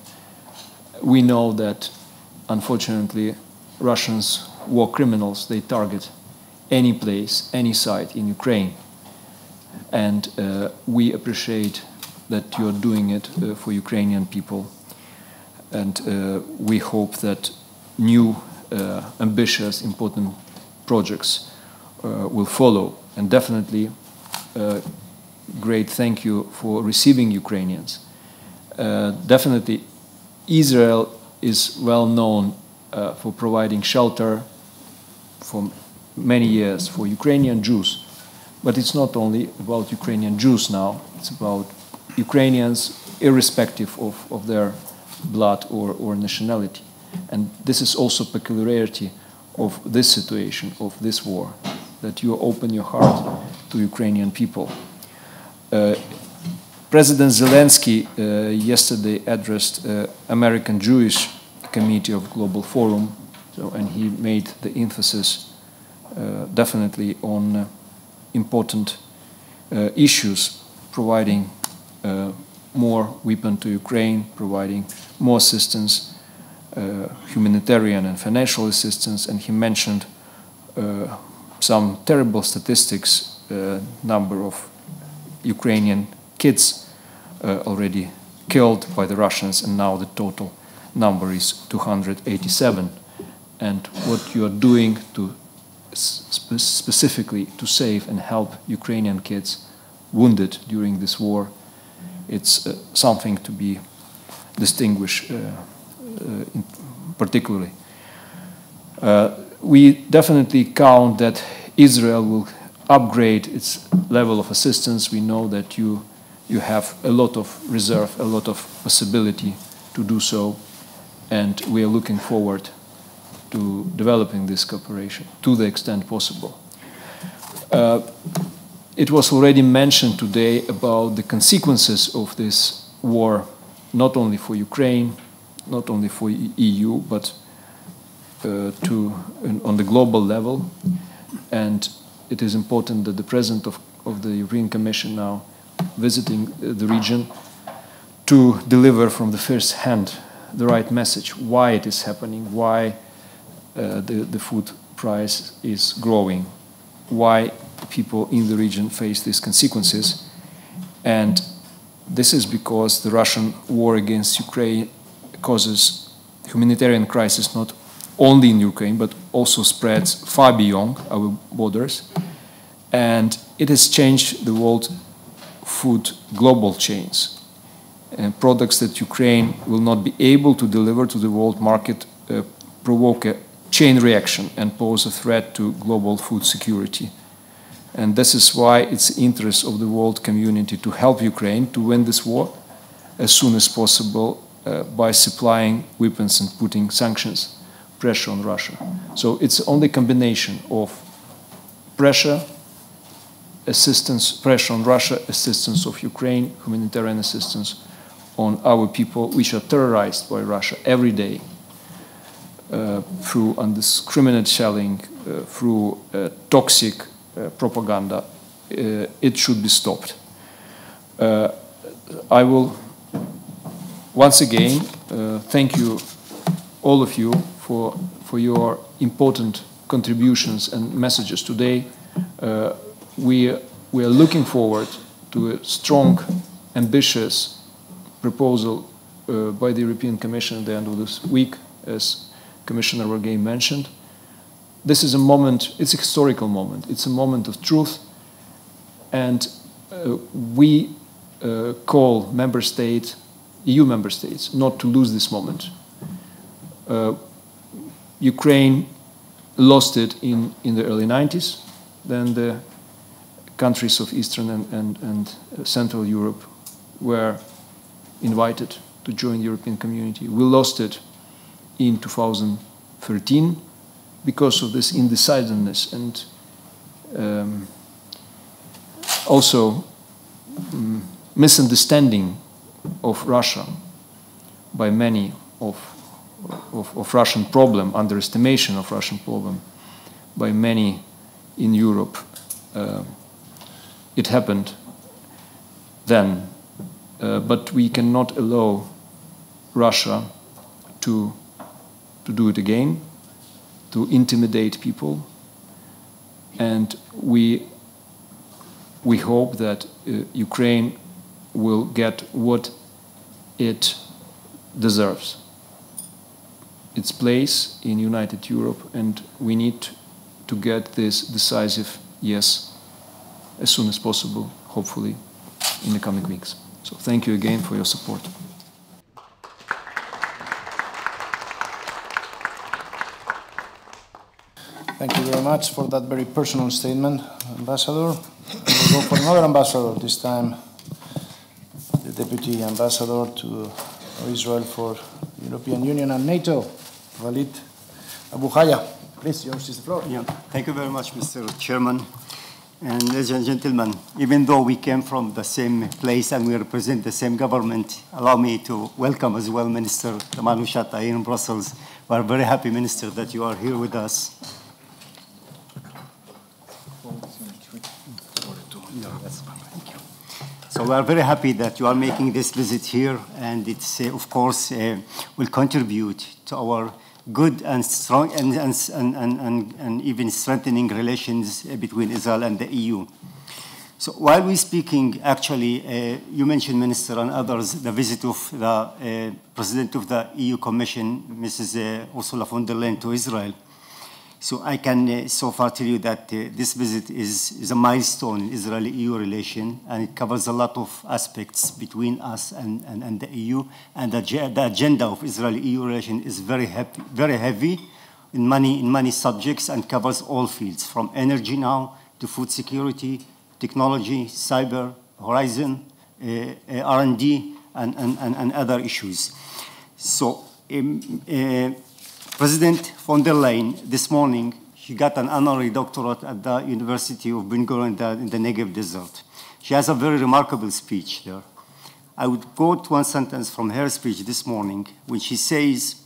We know that, unfortunately, Russians, war criminals, they target any place, any site in Ukraine. And we appreciate that you're doing it for Ukrainian people. And we hope that new, ambitious, important projects will follow. And definitely, great thank you for receiving Ukrainians. Definitely, Israel is well known for providing shelter for many years for Ukrainian Jews. But it's not only about Ukrainian Jews now, it's about Ukrainians irrespective of their blood or nationality. And this is also peculiarity of this situation, of this war, that you open your heart to Ukrainian people. President Zelensky yesterday addressed American Jewish Committee of Global Forum, and he made the emphasis definitely on important issues, providing more weapons to Ukraine, providing more assistance, humanitarian and financial assistance, and he mentioned some terrible statistics, number of Ukrainian kids already killed by the Russians, and now the total number is 287. And what you are doing to specifically to save and help Ukrainian kids wounded during this war, it's something to be distinguished particularly. We definitely count that Israel will upgrade its level of assistance. We know that you have a lot of reserve, a lot of possibility to do so, and we are looking forward to developing this cooperation to the extent possible. It was already mentioned today about the consequences of this war, not only for Ukraine, not only for EU, but on the global level. And it is important that the President of the European Commission now visiting the region to deliver from the first hand the right message, why it is happening, why the food price is growing, why people in the region face these consequences. And this is because the Russian war against Ukraine causes humanitarian crisis not only in Ukraine, but also spreads far beyond our borders. And it has changed the world food global chains. And products that Ukraine will not be able to deliver to the world market provoke a chain reaction and pose a threat to global food security. And this is why it's the interest of the world community to help Ukraine to win this war as soon as possible by supplying weapons and putting sanctions, pressure on Russia. So it's only combination of pressure, assistance, pressure on Russia, assistance of Ukraine, humanitarian assistance on our people, which are terrorized by Russia every day through indiscriminate shelling, through toxic propaganda. It should be stopped. I will once again thank you, all of you, for your important contributions and messages today. We are looking forward to a strong, ambitious proposal by the European Commission at the end of this week, as Commissioner Rabbi mentioned. This is a moment, it's a historical moment, it's a moment of truth, and we call member states, EU member states, not to lose this moment. Ukraine lost it in the early 90s, then the countries of Eastern and Central Europe were invited to join the European community. We lost it in 2013 because of this indecisiveness and also misunderstanding of Russia by many of Russian problem, underestimation of Russian problem by many in Europe. It happened then, but we cannot allow Russia to do it again, to intimidate people, and we hope that Ukraine will get what it deserves, its place in United Europe, and we need to get this decisive yes as soon as possible, hopefully in the coming weeks. So thank you again for your support. Thank you very much for that very personal statement, Ambassador. We'll go for another ambassador, this time the Deputy Ambassador to Israel for the European Union and NATO, Walid Abu-Haya. Please, yours is the floor. Yeah. Thank you very much, Mr. Chairman. And ladies and gentlemen, even though we came from the same place and we represent the same government, allow me to welcome as well Minister Tamano-Shata here in Brussels. We are very happy, Minister, that you are here with us. So we are very happy that you are making this visit here, and it's, of course, will contribute to our good and strong and even strengthening relations between Israel and the EU. So while we're speaking, actually, you mentioned, Minister, and others, the visit of the President of the EU Commission, Mrs. Ursula von der Leyen, to Israel. So I can so far tell you that this visit is a milestone in Israeli-EU relation, and it covers a lot of aspects between us and the EU. And the agenda of Israeli-EU relation is very heavy in many subjects and covers all fields, from energy now to food security, technology, cyber, horizon, R&D, and other issues. So. President von der Leyen, this morning, she got an honorary doctorate at the University of Ben-Gurion in the Negev Desert. She has a very remarkable speech there. I would quote one sentence from her speech this morning, when she says,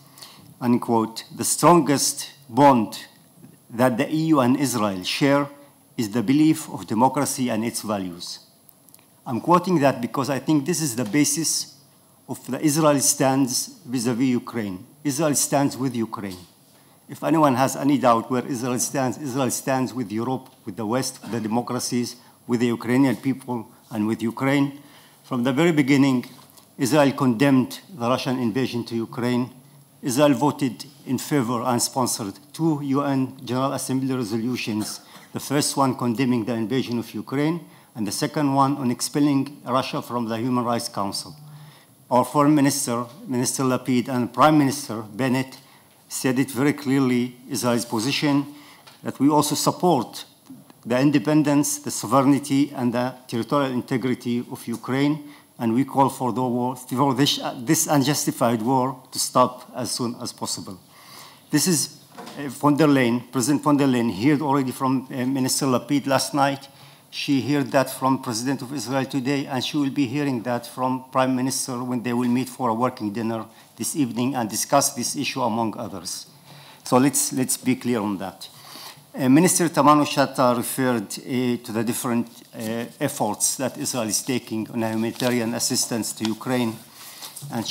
unquote, "The strongest bond that the EU and Israel share is the belief of democracy and its values." I'm quoting that because I think this is the basis of the Israel stands vis-à-vis Ukraine. Israel stands with Ukraine. If anyone has any doubt where Israel stands with Europe, with the West, with the democracies, with the Ukrainian people, and with Ukraine. From the very beginning, Israel condemned the Russian invasion to Ukraine. Israel voted in favor and sponsored 2 UN General Assembly resolutions, the first one condemning the invasion of Ukraine, and the second one on expelling Russia from the Human Rights Council. Our Foreign Minister, Minister Lapid, and Prime Minister Bennett said it very clearly, Israel's position, that we also support the independence, the sovereignty, and the territorial integrity of Ukraine, and we call for the war, for this unjustified war to stop as soon as possible. This is von der Leyen, President von der Leyen, heard already from Minister Lapid last night. She heard that from President of Israel today, and she will be hearing that from Prime Minister when they will meet for a working dinner this evening and discuss this issue among others. So let's be clear on that. Minister Tamano-Shata referred to the different efforts that Israel is taking on humanitarian assistance to Ukraine, and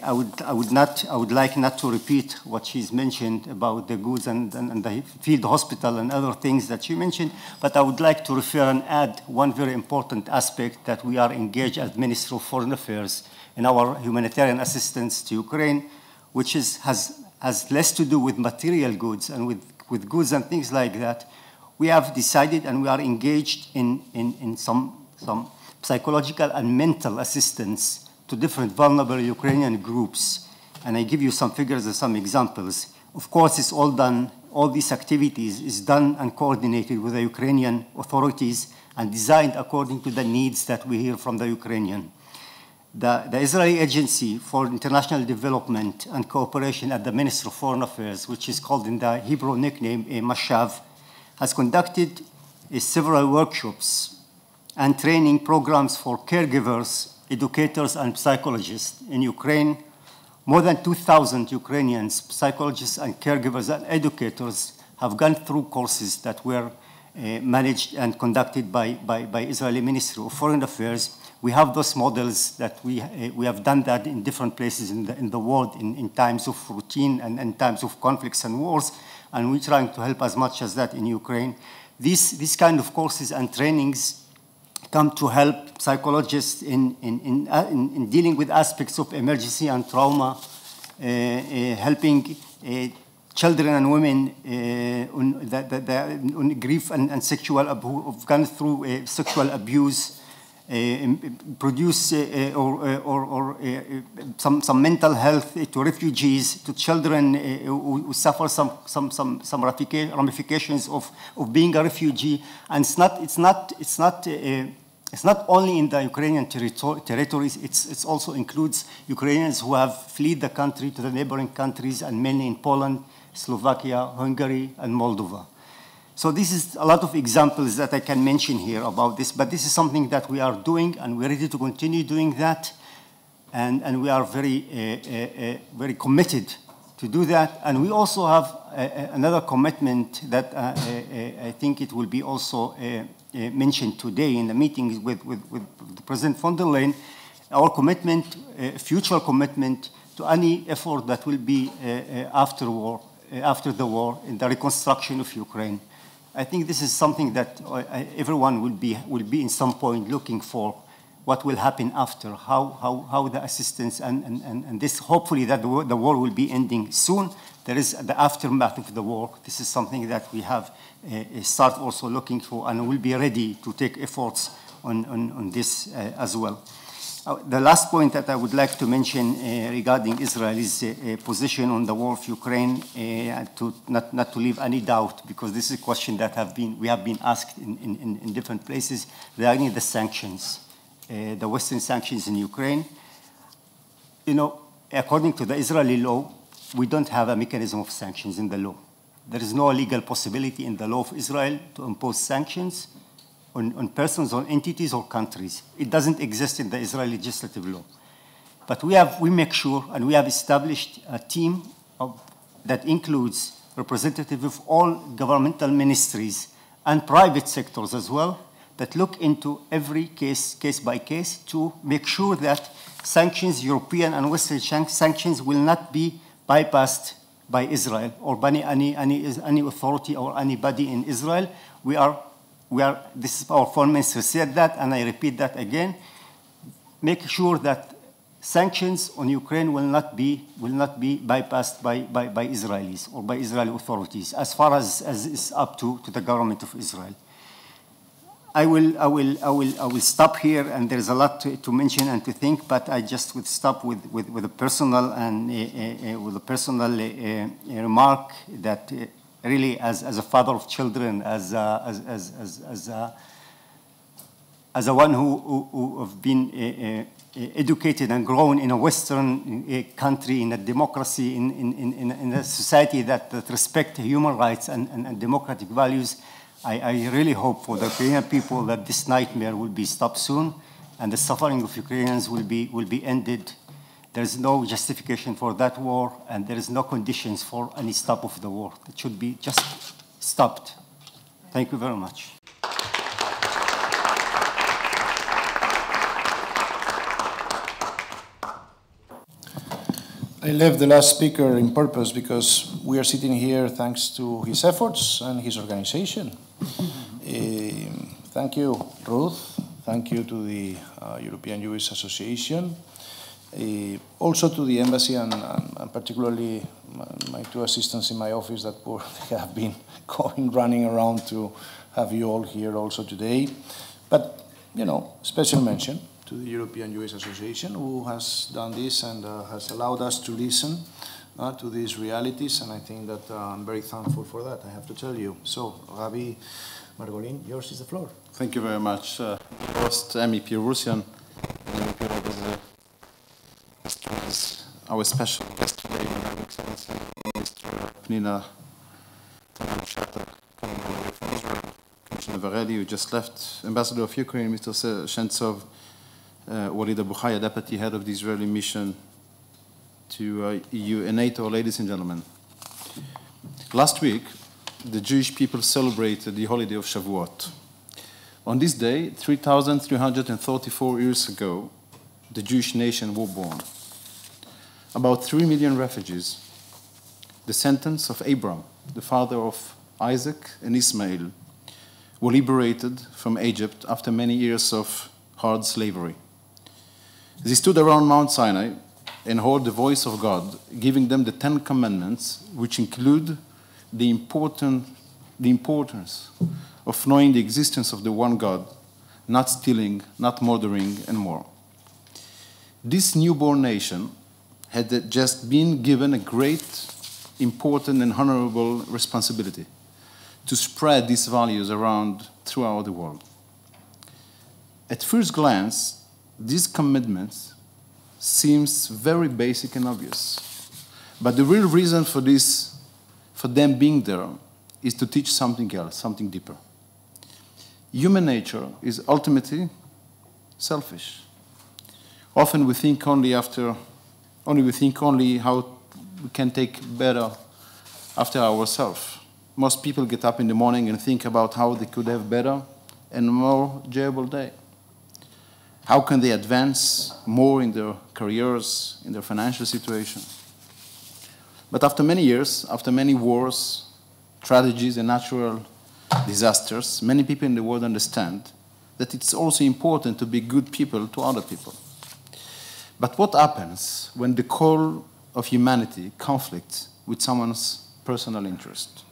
I would like not to repeat what she's mentioned about the goods and the field hospital and other things that she mentioned, but I would like to refer and add one very important aspect that we are engaged as Minister of Foreign Affairs in our humanitarian assistance to Ukraine, which has less to do with material goods and with goods and things like that. We have decided and we are engaged in some psychological and mental assistance to different vulnerable Ukrainian groups. And I give you some figures and some examples. Of course, it's all done, all these activities is done and coordinated with the Ukrainian authorities and designed according to the needs that we hear from the Ukrainian. The Israeli Agency for International Development and Cooperation at the Ministry of Foreign Affairs, which is called in the Hebrew nickname Mashav, has conducted several workshops and training programs for caregivers, educators, and psychologists in Ukraine. More than 2,000 Ukrainians, psychologists and caregivers and educators have gone through courses that were managed and conducted by Israeli Ministry of Foreign Affairs. We have those models that we have done that in different places in the world in times of routine and in times of conflicts and wars, and we're trying to help as much as that in Ukraine. These kind of courses and trainings come to help psychologists in dealing with aspects of emergency and trauma, helping children and women on grief and sexual who've gone through sexual abuse, produce some mental health to refugees, to children who suffer some ramifications of being a refugee. And it's not only in the Ukrainian territories, it also includes Ukrainians who have fled the country to the neighboring countries, and mainly in Poland, Slovakia, Hungary, and Moldova. So this is a lot of examples that I can mention here about this, but this is something that we are doing, and we're ready to continue doing that, and we are very committed to do that. And we also have another commitment that I think it will be also mentioned today in the meeting with President von der Leyen, our commitment, future commitment to any effort that will be after the war in the reconstruction of Ukraine. I think this is something that everyone will be in some point looking for. What will happen after? How the assistance and this, hopefully that the war will be ending soon. There is the aftermath of the war. This is something that we have start also looking for, and we'll be ready to take efforts on this as well. The last point that I would like to mention regarding Israel's position on the war of Ukraine, to not to leave any doubt, because this is a question that we have been asked in different places regarding the sanctions, the Western sanctions in Ukraine. You know, according to the Israeli law, we don't have a mechanism of sanctions in the law. There is no legal possibility in the law of Israel to impose sanctions on persons, on entities, or countries. It doesn't exist in the Israeli legislative law. But we make sure, and we have established a team that includes representatives of all governmental ministries and private sectors as well, that look into every case by case, to make sure that sanctions, European and Western sanctions, will not be bypassed by Israel or by any authority or anybody in Israel. This is our foreign minister said that, and I repeat that again. Make sure that sanctions on Ukraine will not be bypassed by Israelis or by Israeli authorities, as far as is up to the government of Israel. I will stop here, and there's a lot to mention and to think, but I just would stop with a personal remark that really, as a father of children, as a one who have been educated and grown in a Western country, in a democracy, in a society that respects human rights and democratic values, I really hope for the Ukrainian people that this nightmare will be stopped soon, and the suffering of Ukrainians will be ended. There is no justification for that war, and there is no conditions for any stop of the war. It should be just stopped. Thank you very much. I left the last speaker in purpose because we are sitting here thanks to his efforts and his organization. Thank you, Ruth. Thank you to the European Jewish Association. Also to the embassy and particularly my two assistants in my office that have been running around to have you all here also today. But, special mention to the European Jewish Association, who has done this and has allowed us to listen to these realities, and I think that I'm very thankful for that, I have to tell you. So, Rabbi Margolin, yours is the floor. Thank you very much. First, MEP Ruissen, our special guest today, Madam Excellency, Mr. Pnina, Tamano-Shata, coming all the way from Israel. Commissioner Várhelyi, who just left, Ambassador of Ukraine, Mr. Chentsov, Walid Abu-Haya, Deputy Head of the Israeli Mission to EU and NATO, ladies and gentlemen. Last week, the Jewish people celebrated the holiday of Shavuot. On this day, 3,334 years ago, the Jewish nation was born. About 3 million refugees, descendants of Abraham, the father of Isaac and Ismail, were liberated from Egypt after many years of hard slavery. They stood around Mount Sinai and heard the voice of God, giving them the 10 Commandments, which include the importance of knowing the existence of the one God, not stealing, not murdering, and more. This newborn nation had just been given a great, important, and honorable responsibility to spread these values around throughout the world. At first glance, these commitments seems very basic and obvious. But the real reason for this, for them being there, is to teach something else, something deeper. Human nature is ultimately selfish. Often we think only how we can take better after ourselves. Most people get up in the morning and think about how they could have better and more enjoyable day. How can they advance more in their careers, in their financial situation? But after many years, after many wars, tragedies, and natural disasters, many people in the world understand that it's also important to be good people to other people. But what happens when the call of humanity conflicts with someone's personal interest?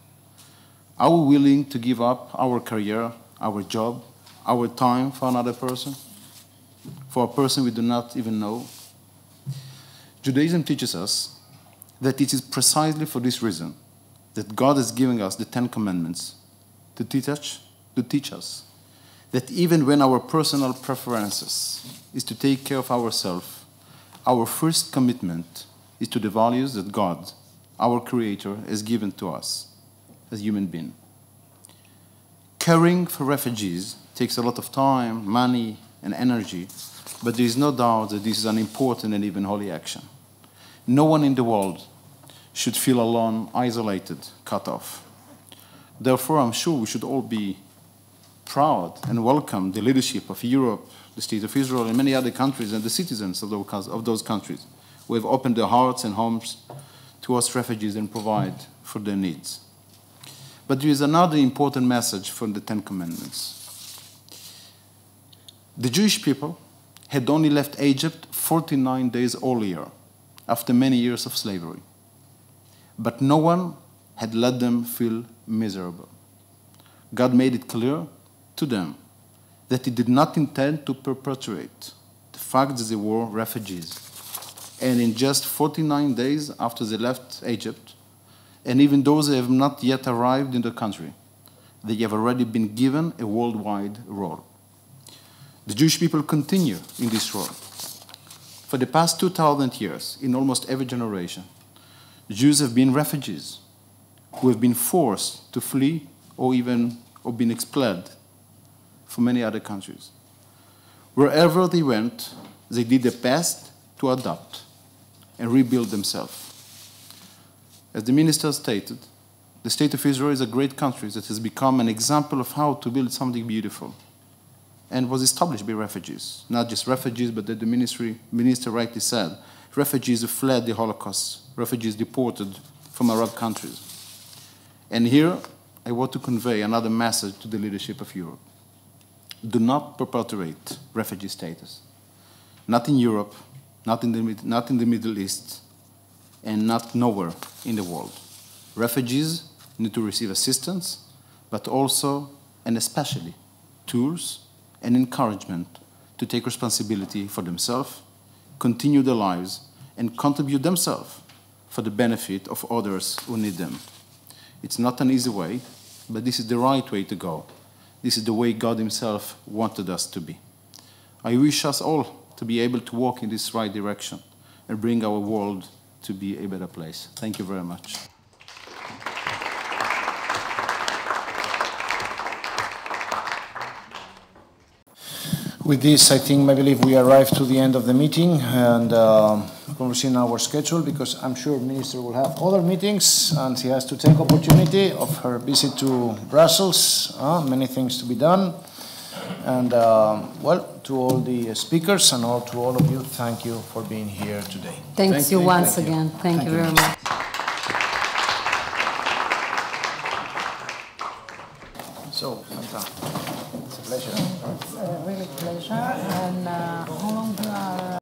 Are we willing to give up our career, our job, our time for another person? For a person we do not even know? Judaism teaches us that it is precisely for this reason that God is giving us the 10 Commandments to teach us that even when our personal preferences is to take care of ourselves, our first commitment is to the values that God, our Creator, has given to us as human beings. Caring for refugees takes a lot of time, money, and energy, but there is no doubt that this is an important and even holy action. No one in the world should feel alone, isolated, cut off. Therefore, I'm sure we should all be proud and welcome the leadership of Europe, the State of Israel, and many other countries, and the citizens of those countries who have opened their hearts and homes towards refugees and provide for their needs. But there is another important message from the 10 Commandments. The Jewish people had only left Egypt 49 days earlier, after many years of slavery. But no one had let them feel miserable. God made it clear to them that He did not intend to perpetuate the fact that they were refugees. And in just 49 days after they left Egypt, and even those who have not yet arrived in the country, they have already been given a worldwide role. The Jewish people continue in this role. For the past 2,000 years, in almost every generation, Jews have been refugees who have been forced to flee or been expelled from many other countries. Wherever they went, they did their best to adapt and rebuild themselves. As the minister stated, the State of Israel is a great country that has become an example of how to build something beautiful, and was established by refugees. Not just refugees, but that the minister rightly said, refugees who fled the Holocaust, refugees deported from Arab countries. And here, I want to convey another message to the leadership of Europe. Do not perpetuate refugee status. Not in Europe, not in the Middle East, and not nowhere in the world. Refugees need to receive assistance, but also, and especially, tools and encouragement to take responsibility for themselves, continue their lives, and contribute themselves for the benefit of others who need them. It's not an easy way, but this is the right way to go. This is the way God Himself wanted us to be. I wish us all to be able to walk in this right direction and bring our world to be a better place. Thank you very much. With this, I believe we arrived to the end of the meeting, and we'll see our schedule, because I'm sure Minister will have other meetings, and she has to take opportunity of her visit to Brussels. Many things to be done. And well, to all the speakers and to all of you, thank you for being here today. Thank you once again. Thank you very much. So, it's a pleasure. It's a really pleasure. And how long do you are?